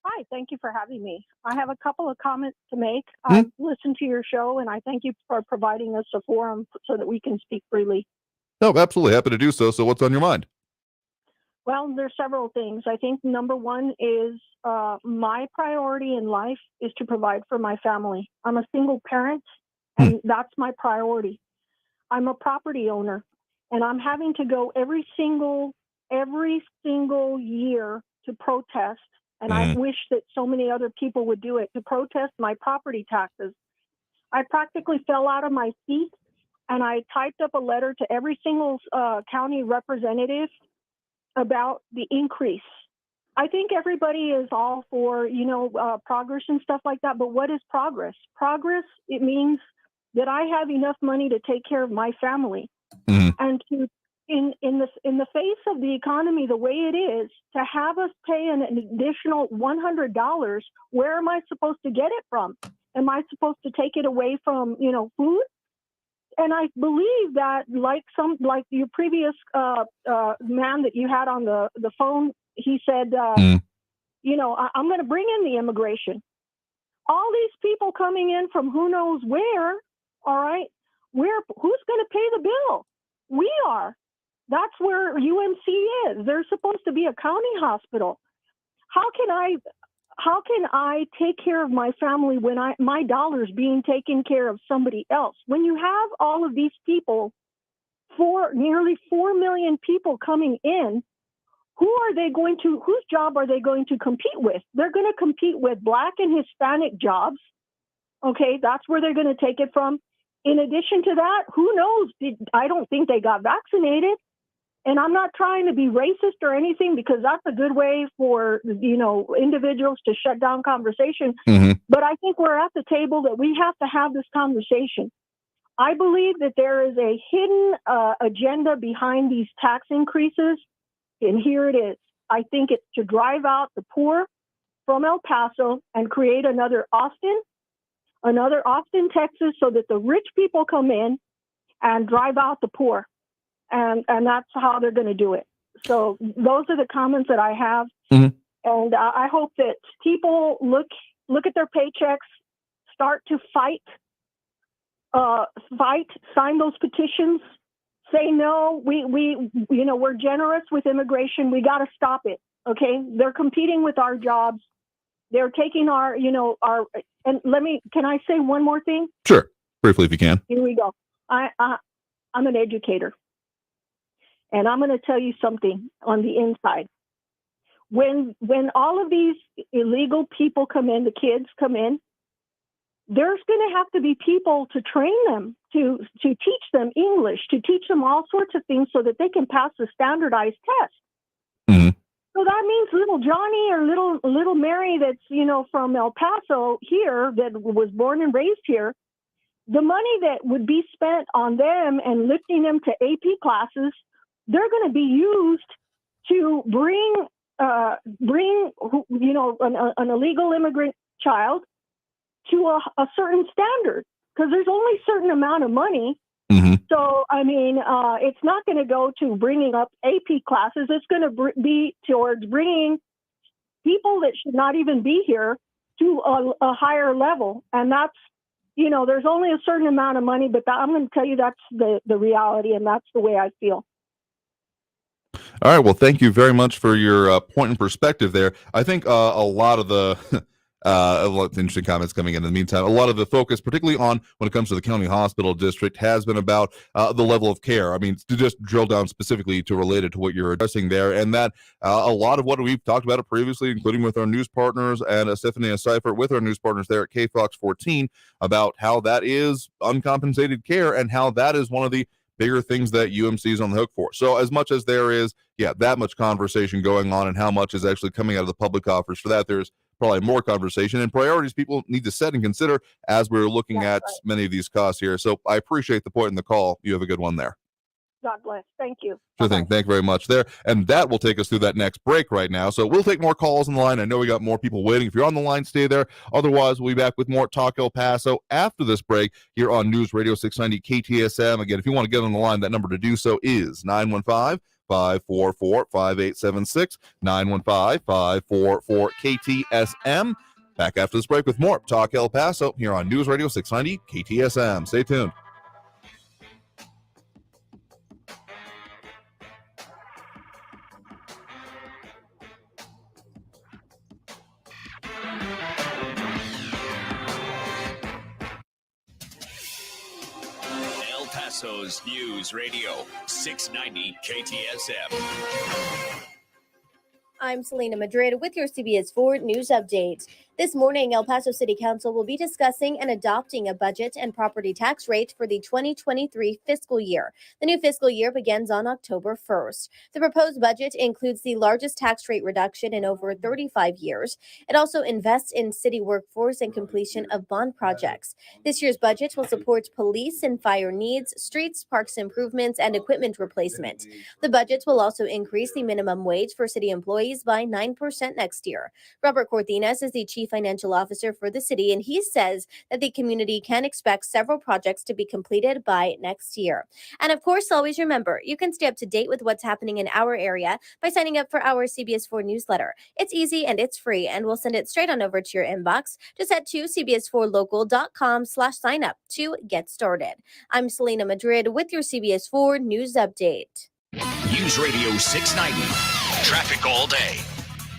Hi, thank you for having me. I have a couple of comments to make. I've listened to your show, and I thank you for providing us a forum so that we can speak freely. No, absolutely. Happy to do so. So what's on your mind? Well, there's several things. I think number one is my priority in life is to provide for my family. I'm a single parent, and that's my priority. I'm a property owner, and I'm having to go every single year to protest. And I wish that so many other people would do it, to protest my property taxes. I practically fell out of my seat, and I typed up a letter to every single county representative about the increase. I think everybody is all for, progress and stuff like that. But what is progress? Progress, it means that I have enough money to take care of my family. And to in the face of the economy the way it is, to have us pay an additional $100, where am I supposed to get it from? Am I supposed to take it away from, food? And I believe that, like your previous man that you had on the phone, he said, I'm going to bring in the immigration. All these people coming in from who knows where, all right, who's going to pay the bill? We are. That's where UMC is. They're supposed to be a county hospital. How can I take care of my family when my dollar's being taken care of somebody else? When you have all of these people, nearly 4 million people coming in, whose job are they going to compete with? They're going to compete with Black and Hispanic jobs. Okay, that's where they're going to take it from. In addition to that, who knows? I don't think they got vaccinated. And I'm not trying to be racist or anything, because that's a good way for, individuals to shut down conversation. Mm-hmm. But I think we're at the table that we have to have this conversation. I believe that there is a hidden agenda behind these tax increases. And here it is. I think it's to drive out the poor from El Paso and create another Austin, Texas, so that the rich people come in and drive out the poor. And that's how they're going to do it. So those are the comments that I have. Mm-hmm. And I hope that people look at their paychecks, start to fight, sign those petitions, say no, we're generous with immigration. We got to stop it. Okay. They're competing with our jobs. They're taking can I say one more thing? Sure. Briefly, if you can. Here we go. I'm an educator. And I'm going to tell you something on the inside. When all of these illegal people come in, the kids come in, there's going to have to be people to train them, to teach them English, to teach them all sorts of things so that they can pass the standardized test. Mm-hmm. So that means little Johnny or little Mary that's, from El Paso here, that was born and raised here, the money that would be spent on them and lifting them to AP classes, they're going to be used to bring an illegal immigrant child to a certain standard, because there's only a certain amount of money. Mm-hmm. So, it's not going to go to bringing up AP classes. It's going to be towards bringing people that should not even be here to a higher level. And that's, there's only a certain amount of money, but I'm going to tell you that's the reality, and that's the way I feel. All right. Well, thank you very much for your point and perspective there. I think a lot of the a lot of interesting comments coming in the meantime. A lot of the focus, particularly on when it comes to the county hospital district, has been about the level of care. I mean, to just drill down specifically to related to what you're addressing there, and that a lot of what we've talked about it previously, including with our news partners and Stephanie Seifert with our news partners there at KFOX 14, about how that is uncompensated care and how that is one of the bigger things that UMC is on the hook for. So as much as there is, that much conversation going on and how much is actually coming out of the public offers for that, there's probably more conversation and priorities people need to set and consider as we're looking at many of these costs here. So I appreciate the point in the call. You have a good one there. God bless. Thank you. Sure thing. Thank you very much there. And that will take us through that next break right now. So we'll take more calls on the line. I know we got more people waiting. If you're on the line, stay there. Otherwise, we'll be back with more Talk El Paso after this break here on News Radio 690 KTSM. Again, if you want to get on the line, that number to do so is 915-544-5876, 915-544-KTSM. Back after this break with more Talk El Paso here on News Radio 690 KTSM. Stay tuned. El Paso's News Radio 690 KTSM. I'm Selena Madrid with your CBS 4 News Update. This morning, El Paso City Council will be discussing and adopting a budget and property tax rate for the 2023 fiscal year. The new fiscal year begins on October 1st. The proposed budget includes the largest tax rate reduction in over 35 years. It also invests in city workforce and completion of bond projects. This year's budget will support police and fire needs, streets, parks improvements, and equipment replacement. The budget will also increase the minimum wage for city employees by 9% next year. Robert Cortinas is the chief financial officer for the city, and he says that the community can expect several projects to be completed by next year. And of course, always remember, you can stay up to date with what's happening in our area by signing up for our CBS4 newsletter. It's easy and it's free, and we'll send it straight on over to your inbox. Just head to cbs4local.com/sign up to get started. I'm Selena Madrid with your CBS4 News Update. News Radio 690. Traffic all day.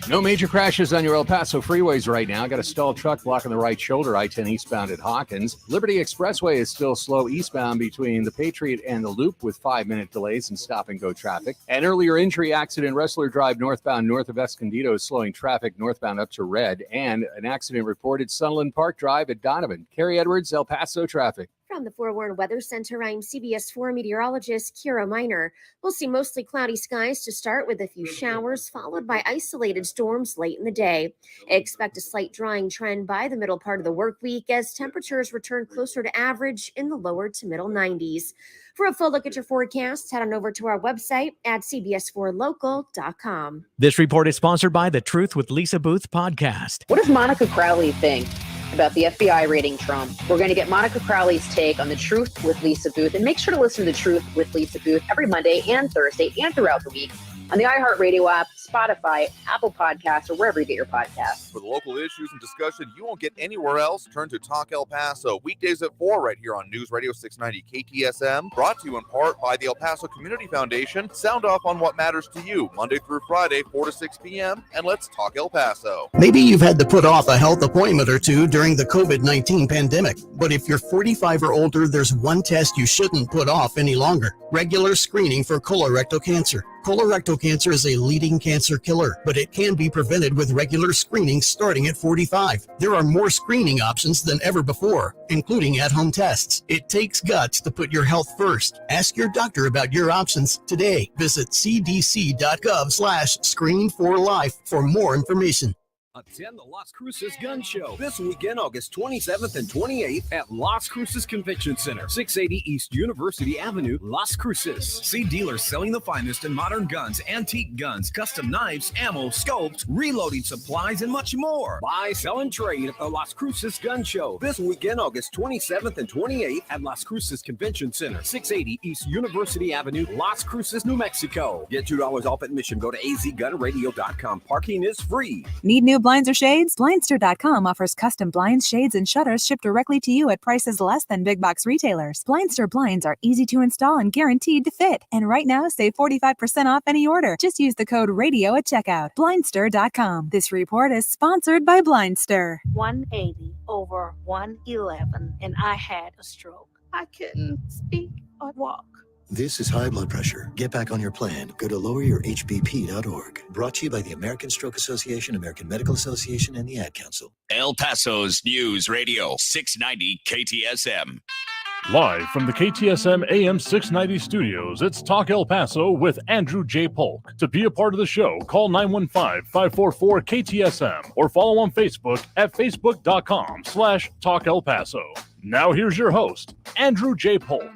No major crashes on your El Paso freeways right now. Got a stalled truck blocking the right shoulder, I-10 eastbound at Hawkins. Liberty Expressway is still slow eastbound between the Patriot and the Loop with 5-minute delays and stop-and-go traffic. An earlier injury accident, Wrestler Drive northbound north of Escondido is slowing traffic northbound up to Red. And an accident reported Sunland Park Drive at Donovan. Carrie Edwards, El Paso traffic. From the Forewarn Weather Center, I'm CBS 4 meteorologist Kira Miner. We'll see mostly cloudy skies to start with a few showers, followed by isolated storms late in the day. Expect a slight drying trend by the middle part of the work week as temperatures return closer to average in the lower to middle 90s. For a full look at your forecast, head on over to our website at cbs4local.com. This report is sponsored by the Truth with Lisa Booth podcast. What does Monica Crowley think about the FBI raiding Trump? We're going to get Monica Crowley's take on The Truth with Lisa Booth, and make sure to listen to The Truth with Lisa Booth every Monday and Thursday and throughout the week on the iHeartRadio app, Spotify, Apple Podcasts, or wherever you get your podcasts. For the local issues and discussion you won't get anywhere else, turn to Talk El Paso, weekdays at 4 right here on News Radio 690 KTSM, brought to you in part by the El Paso Community Foundation. Sound off on what matters to you, Monday through Friday, 4 to 6 p.m., and let's talk El Paso. Maybe you've had to put off a health appointment or two during the COVID-19 pandemic, but if you're 45 or older, there's one test you shouldn't put off any longer: regular screening for colorectal cancer. Colorectal cancer is a leading cancer killer, but it can be prevented with regular screening starting at 45. There are more screening options than ever before, including at-home tests. It takes guts to put your health first. Ask your doctor about your options today. Visit cdc.gov/screen4life for more information. Attend the Las Cruces Gun Show this weekend, August 27th and 28th at Las Cruces Convention Center, 680 East University Avenue, Las Cruces. See dealers selling the finest in modern guns, antique guns, custom knives, ammo, scopes, reloading supplies, and much more. Buy, sell, and trade at the Las Cruces Gun Show this weekend, August 27th and 28th at Las Cruces Convention Center, 680 East University Avenue, Las Cruces, New Mexico. Get $2 off admission. Go to azgunradio.com. Parking is free. Need new blinds or shades? Blindster.com offers custom blinds, shades, and shutters shipped directly to you at prices less than big box retailers. Blindster blinds are easy to install and guaranteed to fit. And right now, save 45% off any order. Just use the code RADIO at checkout. Blindster.com. This report is sponsored by Blindster. 180 over 111, and I had a stroke. I couldn't speak or walk. This is high blood pressure. Get back on your plan. Go to loweryourhbp.org. Brought to you by the American Stroke Association, American Medical Association, and the Ad Council. El Paso's News Radio 690 KTSM. Live from the KTSM AM 690 studios, it's Talk El Paso with Andrew J. Polk. To be a part of the show, call 915-544-KTSM or follow on Facebook at facebook.com/Talk El Paso. Now here's your host, Andrew J. Polk.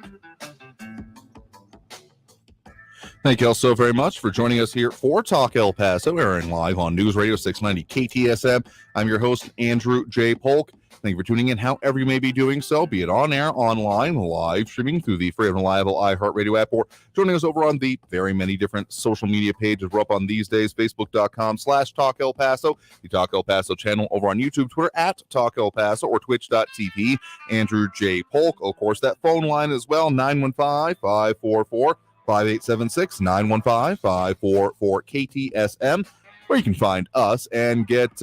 Thank you all so very much for joining us here for Talk El Paso, airing live on News Radio 690 KTSM. I'm your host, Andrew J. Polk. Thank you for tuning in however you may be doing so, be it on air, online, live streaming through the free and reliable iHeartRadio app, or joining us over on the very many different social media pages we're up on these days, facebook.com/Talk El Paso, the Talk El Paso channel over on YouTube, Twitter at Talk El Paso, or twitch.tv, Andrew J. Polk. Of course, that phone line as well, 915-544-5876, 915-544-KTSM, where you can find us and get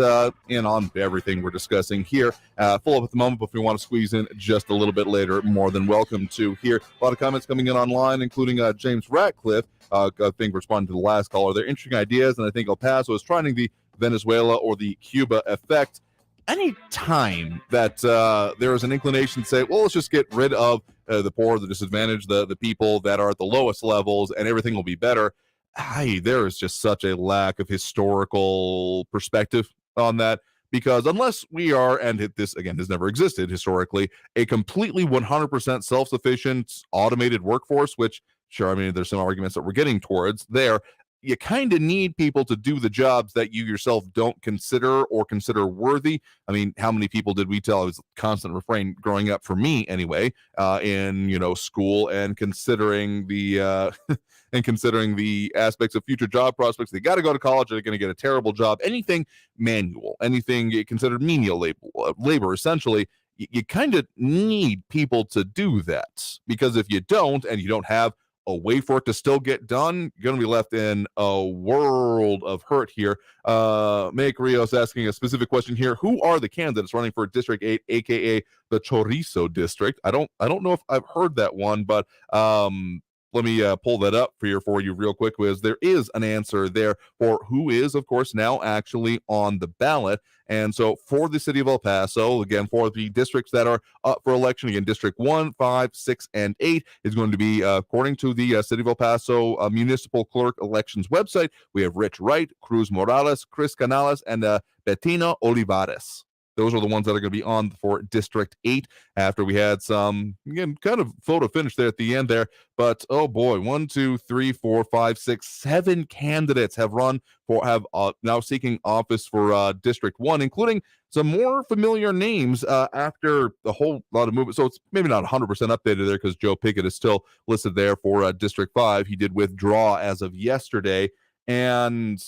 in on everything we're discussing here. Full up at the moment, but if you want to squeeze in just a little bit later, more than welcome to hear. A lot of comments coming in online, including James Ratcliffe, I think responding to the last caller. They're interesting ideas, and I think El Paso is trying the Venezuela or the Cuba effect. Any time that there is an inclination to say, well, let's just get rid of the poor, the disadvantaged, the people that are at the lowest levels, and everything will be better. There is just such a lack of historical perspective on that, because unless we are, and this again has never existed historically, a completely 100% self-sufficient automated workforce, which sure, I mean, there's some arguments that we're getting towards there. You kind of need people to do the jobs that you yourself don't consider or consider worthy. I mean, how many people did we tell? It was a constant refrain growing up for me anyway, in, school, and considering the aspects of future job prospects. They got to go to college. They're going to get a terrible job. Anything manual, anything considered menial labor, essentially, you kind of need people to do that, because if you don't, and you don't have way for it to still get done, you're going to be left in a world of hurt here. Meg Rios asking a specific question here. Who are the candidates running for District 8, aka the Chorizo District? I don't know if I've heard that one, but let me pull that up for you real quick, because there is an answer there for who is, of course, now actually on the ballot. And so for the city of El Paso, again, for the districts that are up for election, again, District 1, 5, 6, and 8 is going to be, according to the City of El Paso Municipal Clerk Elections website, we have Rich Wright, Cruz Morales, Chris Canales, and Bettina Olivares. Those are the ones that are going to be on for District 8 after we had some, again, kind of photo finish there at the end there. But, oh boy, 1, 2, 3, 4, 5, 6, 7 candidates have now seeking office for District 1, including some more familiar names after a whole lot of movement. So it's maybe not 100% updated there because Joe Pickett is still listed there for District 5. He did withdraw as of yesterday. And...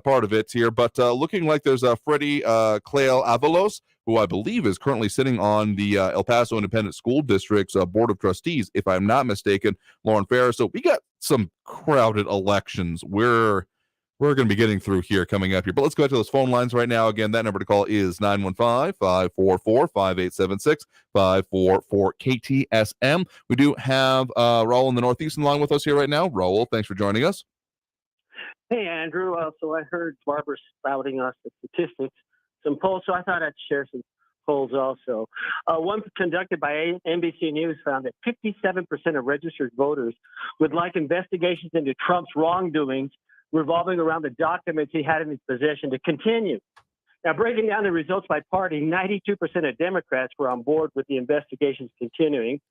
part of it here, but looking like there's Freddie Clael Avalos, who I believe is currently sitting on the El Paso Independent School District's Board of Trustees, if I'm not mistaken, Lauren Ferris. So we got some crowded elections we're going to be getting through here coming up here. But let's go to those phone lines right now. Again, that number to call is 915-544-5876, 544-KTSM. We do have Raul in the Northeastern line with us here right now. Raul, thanks for joining us. Hey, Andrew. So I heard Barbara spouting us the statistics, some polls, so I thought I'd share some polls also. One conducted by NBC News found that 57% of registered voters would like investigations into Trump's wrongdoings revolving around the documents he had in his possession to continue. Now, breaking down the results by party, 92% of Democrats were on board with the investigations continuing.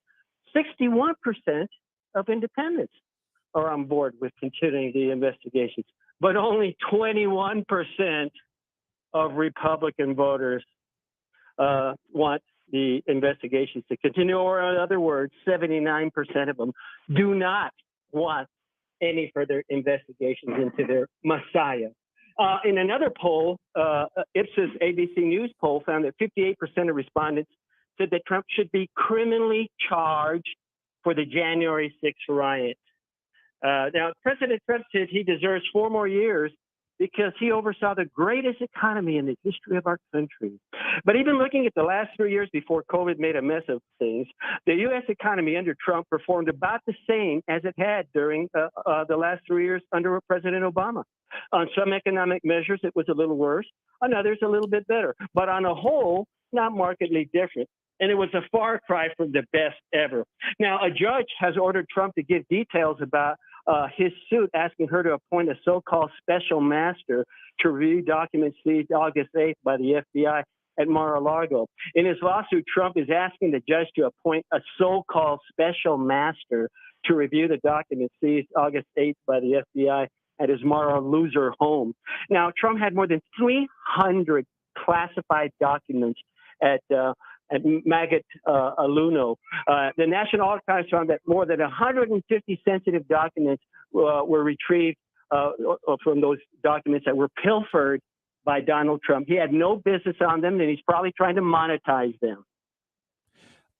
61% of independents are on board with continuing the investigations, but only 21% of Republican voters want the investigations to continue, or in other words, 79% of them do not want any further investigations into their messiah. In another poll, Ipsos ABC News poll found that 58% of respondents said that Trump should be criminally charged for the January 6th riot. Now, President Trump said he deserves 4 more years because he oversaw the greatest economy in the history of our country. But even looking at the last 3 years before COVID made a mess of things, the U.S. economy under Trump performed about the same as it had during the last 3 years under President Obama. On some economic measures, it was a little worse. On others, a little bit better. But on a whole, not markedly different. And it was a far cry from the best ever. Now, a judge has ordered Trump to give details about his suit, asking her to appoint a so-called special master to review documents seized August 8th by the FBI at Mar-a-Lago. In his lawsuit, Trump is asking the judge to appoint a so-called special master to review the documents seized August 8th by the FBI at his Mar-a-Lago home. Now, Trump had more than 300 classified documents at Maggot Aluno. The National Archives found that more than 150 sensitive documents were retrieved from those documents that were pilfered by Donald Trump. He had no business on them, and he's probably trying to monetize them.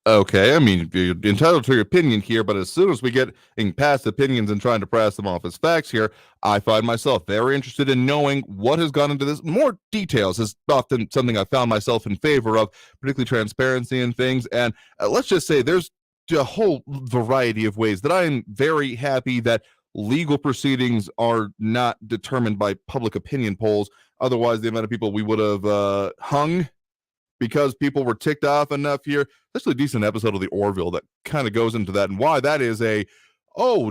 Okay, I mean, you're entitled to your opinion here, but as soon as we get past opinions and trying to pass them off as facts here, I find myself very interested in knowing what has gone into this. More details is often something I found myself in favor of, particularly transparency and things. And let's just say there's a whole variety of ways that I'm very happy that legal proceedings are not determined by public opinion polls. Otherwise, the amount of people we would have hung because people were ticked off enough here. There's a decent episode of The Orville that kind of goes into that and why that is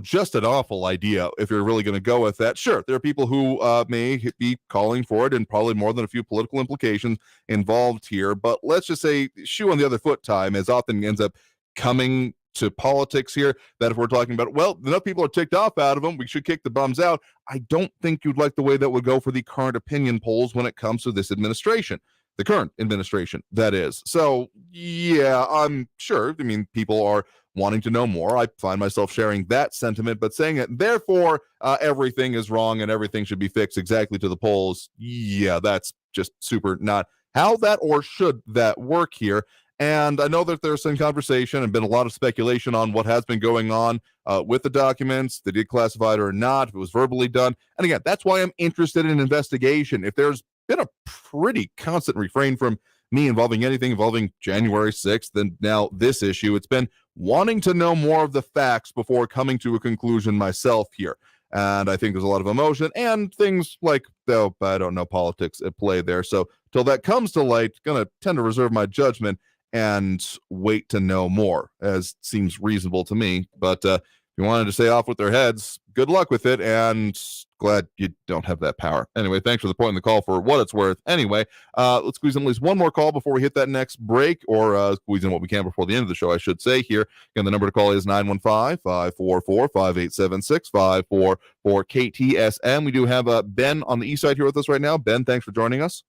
just an awful idea if you're really going to go with that. Sure, there are people who may be calling for it and probably more than a few political implications involved here. But let's just say shoe on the other foot time as often ends up coming to politics here, that if we're talking about, well, enough people are ticked off out of them, we should kick the bums out. I don't think you'd like the way that would go for the current opinion polls when it comes to this administration. The current administration, that is. So, yeah, I'm sure. I mean, people are wanting to know more. I find myself sharing that sentiment, but saying it, therefore, everything is wrong and everything should be fixed exactly to the polls. Yeah, that's just super not how that or should that work here. And I know that there's some conversation and been a lot of speculation on what has been going on with the documents, they did classified or not, if it was verbally done. And again, that's why I'm interested in investigation. If there's been a pretty constant refrain from me involving anything involving January 6th and now this issue, it's been wanting to know more of the facts before coming to a conclusion myself here. And I think there's a lot of emotion and things like, though, I don't know, politics at play there. So till that comes to light, going to tend to reserve my judgment and wait to know more, as seems reasonable to me. But if you wanted to stay off with their heads, good luck with it, and glad you don't have that power. Anyway, thanks for the point in the call for what it's worth. Anyway, let's squeeze in at least one more call before we hit that next break, or squeeze in what we can before the end of the show, I should say here. Again, the number to call is 915-544-5876, for KTSM. We do have Ben on the east side here with us right now. Ben, thanks for joining us.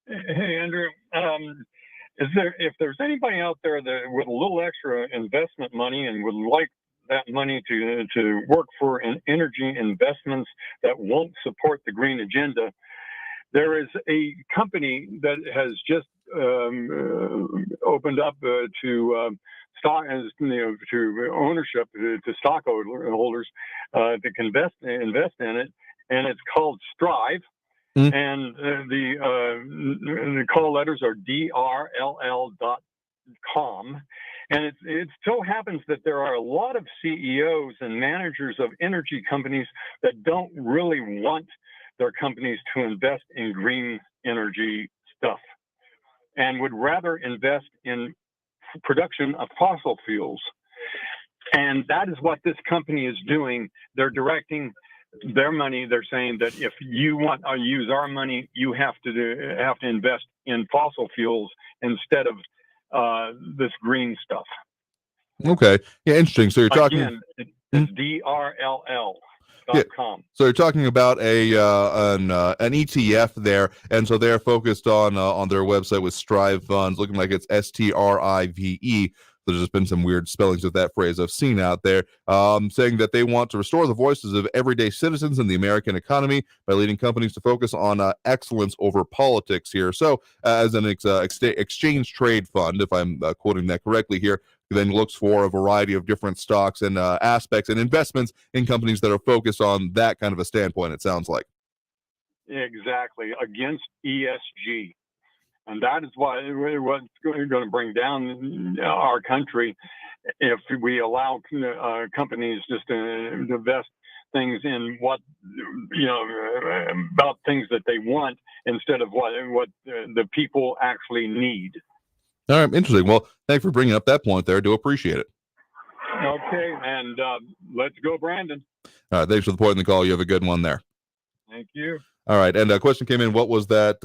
Hey, Andrew. If there's anybody out there that with a little extra investment money and would like that money to work for energy investments that won't support the green agenda, there is a company that has just opened up to stock, to ownership, to stockholders that can invest in it, and it's called Strive. And the call letters are drll.com. And it so happens that there are a lot of CEOs and managers of energy companies that don't really want their companies to invest in green energy stuff and would rather invest in production of fossil fuels. And that is what this company is doing. They're directing their money. They're saying that if you want to use our money, you have to invest in fossil fuels instead of this green stuff. Okay. Yeah, interesting. So you're talking... Again, it's drll.com. Yeah. So you're talking about an ETF there, and so they're focused on their website with Strive Funds, looking like it's STRIVE. There's just been some weird spellings of that phrase I've seen out there, saying that they want to restore the voices of everyday citizens in the American economy by leading companies to focus on excellence over politics here. So as an exchange trade fund, if I'm quoting that correctly here, then looks for a variety of different stocks and aspects and investments in companies that are focused on that kind of a standpoint, it sounds like. Exactly, against ESG. And that is what's going to bring down our country if we allow companies just to invest things in about things that they want instead of what the people actually need. All right, interesting. Well, thanks for bringing up that point there. I do appreciate it. Okay, and let's go, Brandon. All right, thanks for the point in the call. You have a good one there. Thank you. All right, and a question came in. What was that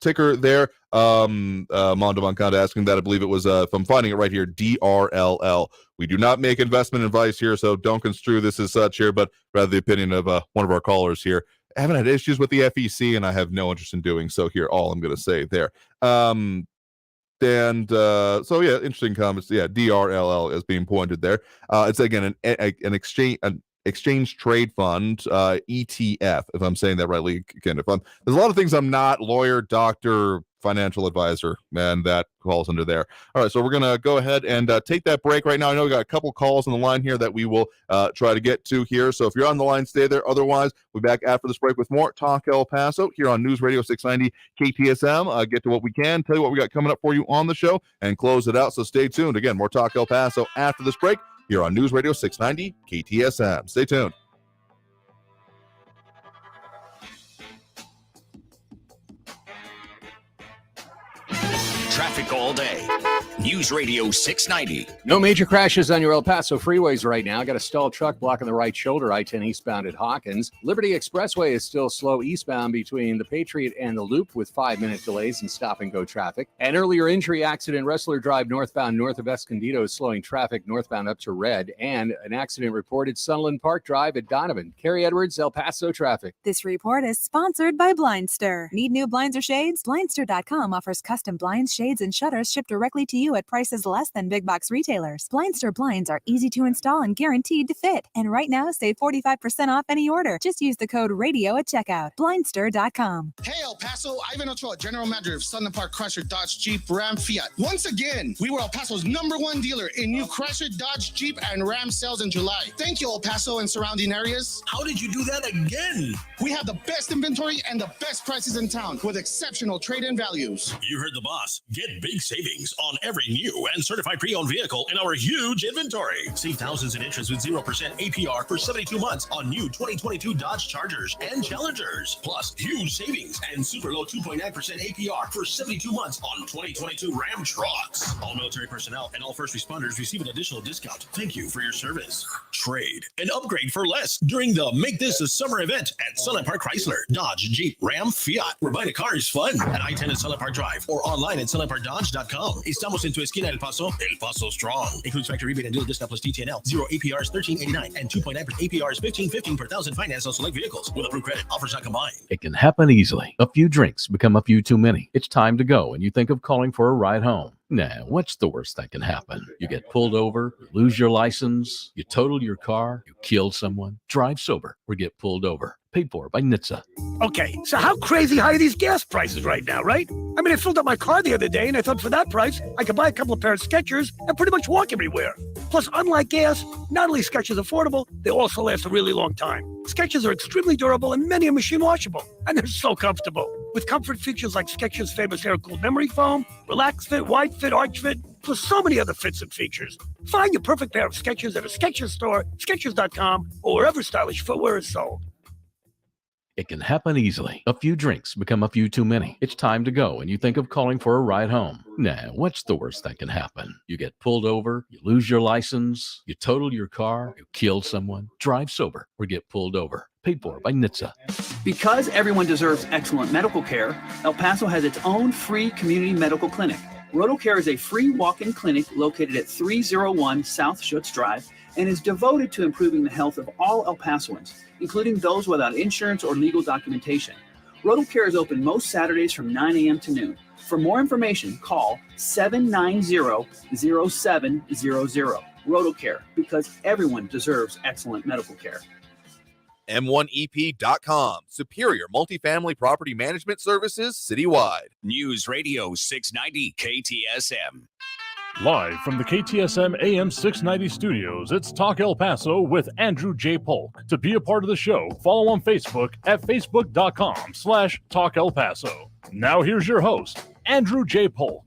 ticker there? Mondo Moncada asking that. I believe it was, if I'm finding it right here, DRLL. We do not make investment advice here, so don't construe this as such here, but rather the opinion of one of our callers here. I haven't had issues with the FEC, and I have no interest in doing so here. All I'm going to say there. So yeah, interesting comments. Yeah, DRLL is being pointed there. It's again an exchange trade fund, ETF, if I'm saying that rightly. Again, there's a lot of things I'm not: lawyer, doctor, financial advisor, and that falls under there. All right, so we're gonna go ahead and take that break right now. I know we got a couple calls on the line here that we will try to get to here. So if you're on the line, stay there. Otherwise, we'll be back after this break with more Talk El Paso here on News Radio 690 KTSM. Get to what we can, tell you what we got coming up for you on the show, and close it out. So stay tuned. Again, more Talk El Paso after this break here on News Radio 690 KTSM. Stay tuned. Traffic all day. News Radio 690. No major crashes on your El Paso freeways right now. Got a stalled truck blocking the right shoulder, I-10 eastbound at Hawkins. Liberty Expressway is still slow eastbound between the Patriot and the Loop with 5-minute delays and stop-and-go traffic. An earlier injury accident, Wrestler Drive northbound north of Escondido is slowing traffic northbound up to Red. And an accident reported Sunland Park Drive at Donovan. Carrie Edwards, El Paso traffic. This report is sponsored by Blindster. Need new blinds or shades? Blindster.com offers custom blinds, shades, and shutters shipped directly to you you at prices less than big box retailers. Blind Store blinds are easy to install and guaranteed to fit. And right now, save 45% off any order. Just use the code RADIO at checkout. Blindstor.com. Hey, El Paso, Ivan Ochoa, General Manager of Sunland Park Chrysler, Dodge, Jeep, Ram, Fiat. Once again, we were El Paso's #1 dealer in new Chrysler, Dodge, Jeep, and Ram sales in July. Thank you, El Paso and surrounding areas. How did you do that again? We have the best inventory and the best prices in town with exceptional trade-in values. You heard the boss. Get big savings on every new and certified pre-owned vehicle in our huge inventory. Save thousands in interest with 0% APR for 72 months on new 2022 Dodge Chargers and Challengers. Plus, huge savings and super low 2.9% APR for 72 months on 2022 Ram trucks. All military personnel and all first responders receive an additional discount. Thank you for your service. Trade and upgrade for less during the Make This a Summer event at Sunland Park Chrysler, Dodge, Jeep, Ram, Fiat. Where buying a car is fun at I-10 and Sunland Park Drive or online at sunlandparkdodge.com. Estamos en tu esquina El Paso strong. Includes factory rebate and dealer discount plus DTNL. 0 APR is $13.89 and 2.9% APR is $15.15 per thousand finance on select vehicles with approved credit. Offers not combined. It can happen easily. A few drinks become a few too many. It's time to go and you think of calling for a ride home. Nah, what's the worst that can happen? You get pulled over, you lose your license, you total your car, you kill someone. Drive sober or get pulled over. Paid for by NHTSA. Okay, so how crazy high are these gas prices right now, right? I mean, I filled up my car the other day and I thought for that price, I could buy a couple of pairs of Skechers and pretty much walk everywhere. Plus, unlike gas, not only is Skechers affordable, they also last a really long time. Skechers are extremely durable and many are machine washable. And they're so comfortable. With comfort features like Skechers' famous air-cooled memory foam, relax fit, wide fit, arch fit, plus so many other fits and features. Find your perfect pair of Skechers at a Skechers store, Skechers.com, or wherever stylish footwear is sold. It can happen easily. A few drinks become a few too many. It's time to go and you think of calling for a ride home. Nah, what's the worst that can happen? You get pulled over, you lose your license, you total your car, you kill someone. Drive sober or get pulled over. Paid for by NHTSA. Because everyone deserves excellent medical care, El Paso has its own free community medical clinic. RotoCare is a free walk-in clinic located at 301 South Schutz Drive and is devoted to improving the health of all El Pasoans, including those without insurance or legal documentation. RotoCare is open most Saturdays from 9 a.m. to noon. For more information, call 790-0700. RotoCare, because everyone deserves excellent medical care. M1EP.com. Superior multifamily property management services citywide. News Radio 690 KTSM. Live from the KTSM AM 690 studios, it's Talk El Paso with Andrew J. Polk. To be a part of the show, follow on Facebook at facebook.com/Talk El Paso. Now here's your host, Andrew J. Polk.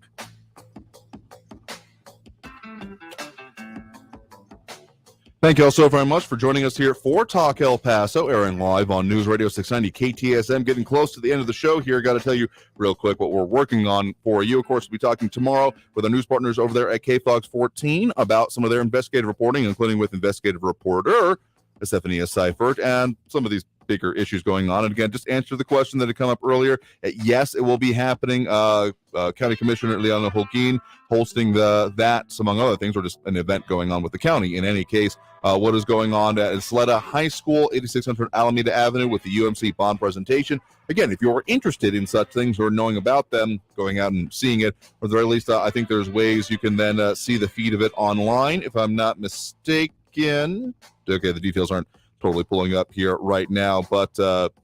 Thank you all so very much for joining us here for Talk El Paso, airing live on News Radio 690 KTSM. Getting close to the end of the show here. Got to tell you real quick what we're working on for you. Of course, we'll be talking tomorrow with our news partners over there at KFOX 14 about some of their investigative reporting, including with investigative reporter Stephanie Seifert and some of these bigger issues going on. And again, just answer the question that had come up earlier. Yes, it will be happening. County Commissioner Leona Holguin hosting that, among other things, or just an event going on with the county. In any case, what is going on at Sleda High School, 8600 Alameda Avenue, with the UMC bond presentation. Again, if you're interested in such things or knowing about them, going out and seeing it, or at the very least, I think there's ways you can then see the feed of it online, if I'm not mistaken. Okay, the details aren't totally pulling up here right now, but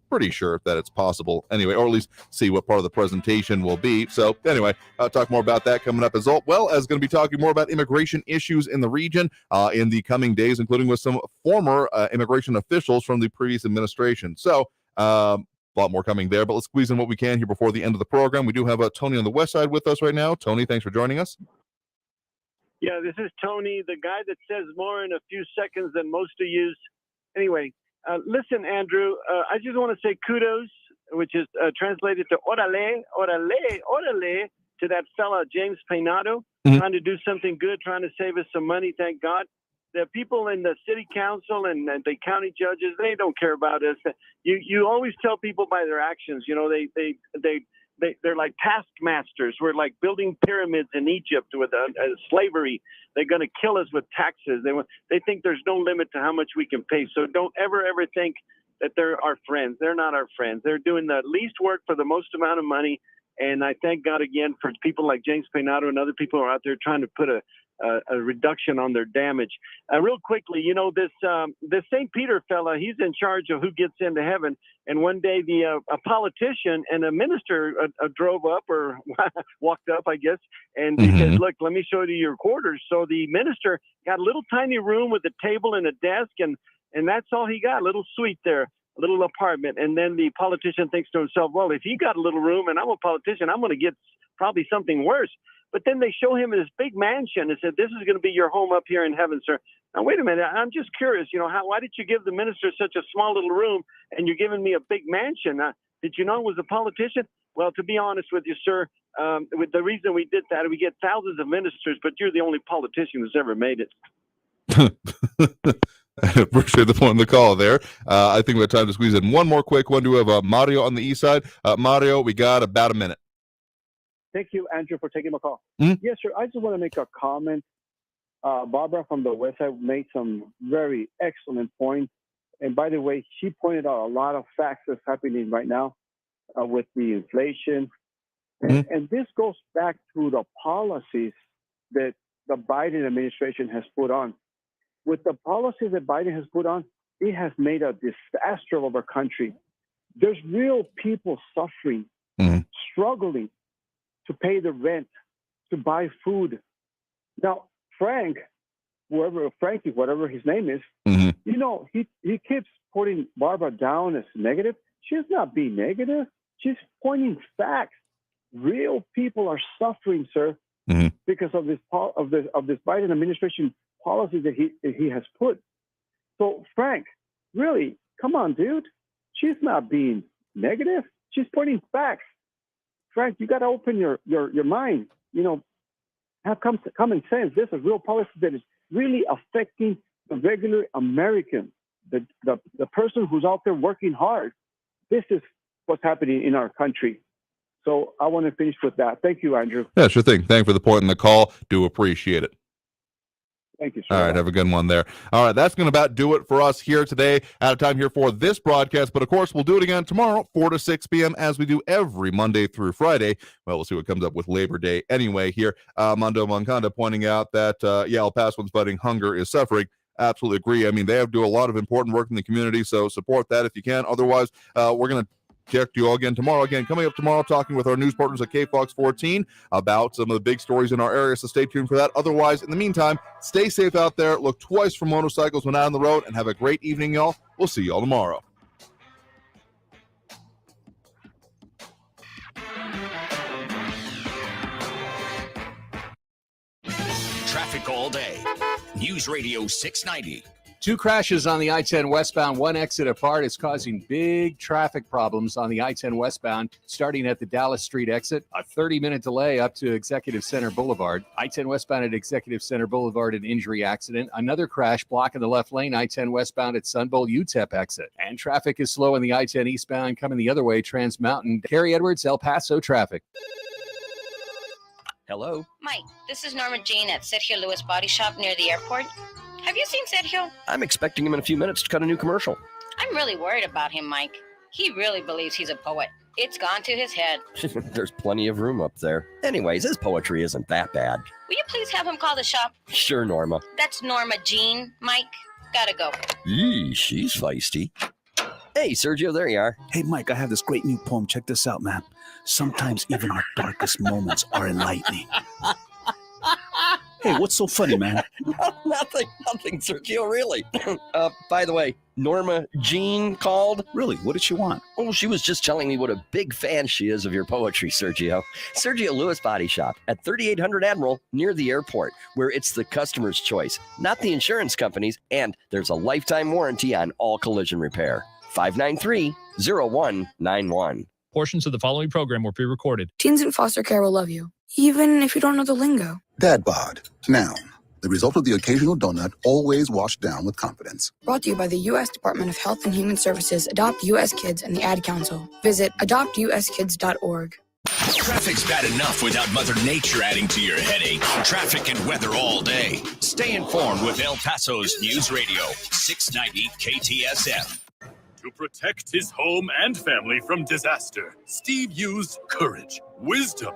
pretty sure that it's possible anyway, or at least see what part of the presentation will be. So anyway, I'll talk more about that coming up, as well as going to be talking more about immigration issues in the region in the coming days, including with some former immigration officials from the previous administration. So a lot more coming there, but let's squeeze in what we can here before the end of the program. We do have Tony on the west side with us right now. Tony, thanks for joining us. Yeah, this is Tony, the guy that says more in a few seconds than most of you. Anyway, listen, Andrew, I just want to say kudos, which is translated to orale, orale, orale, to that fella, James Peinado, trying to do something good, trying to save us some money, thank God. The people in the city council and the county judges, they don't care about us. You always tell people by their actions, you know, they're like taskmasters. We're like building pyramids in Egypt with slavery. They're going to kill us with taxes. They think there's no limit to how much we can pay. So don't ever think that they're our friends. They're not our friends. They're doing the least work for the most amount of money. And I thank God again for people like James Peinado and other people who are out there trying to put a reduction on their damage. Real quickly, this St. Peter fella, he's in charge of who gets into heaven. And one day a politician and a minister drove up or walked up, I guess, and he said, look, let me show you your quarters. So the minister got a little tiny room with a table and a desk, and that's all he got, a little suite there, a little apartment. And then the politician thinks to himself, well, if he got a little room and I'm a politician, I'm going to get probably something worse. But then they show him this big mansion and said, this is going to be your home up here in heaven, sir. Now, wait a minute. I'm just curious, why did you give the minister such a small little room and you're giving me a big mansion? Did you know I was a politician? Well, to be honest with you, sir, with the reason we did that, we get thousands of ministers, but you're the only politician who's ever made it. I appreciate the point in the call there. I think we have time to squeeze in one more quick one. Do we have Mario on the east side? Mario, we got about a minute. Thank you, Andrew, for taking my call. Mm-hmm. Yes, sir. I just want to make a comment. Barbara from the west side made some very excellent points. And by the way, she pointed out a lot of facts that's happening right now with the inflation. And this goes back to the policies that the Biden administration has put on. With the policies that Biden has put on, it has made a disaster of our country. There's real people suffering, struggling to pay the rent, to buy food. Now, Frankie, whatever his name is, he keeps putting Barbara down as negative. She's not being negative. She's pointing facts. Real people are suffering, sir, because of this Biden administration policy that he has put. So, Frank, really, come on, dude. She's not being negative. She's pointing facts. Frank, you got to open your mind. Have common sense. This is real policy that is really affecting the regular American, the person who's out there working hard. This is what's happening in our country. So I want to finish with that. Thank you, Andrew. Yeah, sure thing. Thank you for the point in the call. Do appreciate it. Thank you, sir. All right, have a good one there. All right, that's going to about do it for us here today. Out of time here for this broadcast, but of course, we'll do it again tomorrow, 4 to 6 p.m., as we do every Monday through Friday. Well, we'll see what comes up with Labor Day anyway here. Mondo Moncada pointing out that, El Paso's fighting hunger is suffering. Absolutely agree. I mean, they have to do a lot of important work in the community, so support that if you can. Otherwise, we're going to check you all again tomorrow. Again, coming up tomorrow, talking with our news partners at KFOX 14 about some of the big stories in our area, so stay tuned for that. Otherwise, in the meantime, stay safe out there. Look twice for motorcycles when out on the road, and have a great evening, y'all. We'll see y'all tomorrow. Traffic all day. News Radio 690. 2 crashes on the I-10 westbound, one exit apart is causing big traffic problems on the I-10 westbound, starting at the Dallas Street exit. A 30-minute delay up to Executive Center Boulevard. I-10 westbound at Executive Center Boulevard, an injury accident. Another crash blocking the left lane, I-10 westbound at Sunbowl UTEP exit. And traffic is slow in the I-10 eastbound, coming the other way, Trans Mountain. Carrie Edwards, El Paso traffic. Hello? Mike, this is Norma Jean at Sergio Lewis Body Shop near the airport. Have you seen Sergio? I'm expecting him in a few minutes to cut a new commercial. I'm really worried about him, Mike. He really believes he's a poet. It's gone to his head. There's plenty of room up there. Anyways, his poetry isn't that bad. Will you please have him call the shop? Sure, Norma. That's Norma Jean, Mike. Gotta go. Eee, she's feisty. Hey, Sergio, there you are. Hey, Mike, I have this great new poem. Check this out, man. Sometimes even our darkest moments are enlightening. Hey, what's so funny, man? Nothing, Sergio, really. By the way, Norma Jean called. Really? What did she want? Oh, she was just telling me what a big fan she is of your poetry, Sergio. Sergio Lewis Body Shop at 3800 Admiral near the airport, where it's the customer's choice, not the insurance company's, and there's a lifetime warranty on all collision repair. 593-0191. Portions of the following program were pre-recorded. Teens in foster care will love you, even if you don't know the lingo. Dad bod, noun. The result of the occasional donut, always washed down with confidence. Brought to you by the U.S. Department of Health and Human Services, Adopt U.S. Kids, and the Ad Council. Visit adoptuskids.org. Traffic's bad enough without Mother Nature adding to your headache. Traffic and weather all day. Stay informed with El Paso's News Radio 690 KTSM. To To protect his home and family from disaster, Steve used courage, wisdom,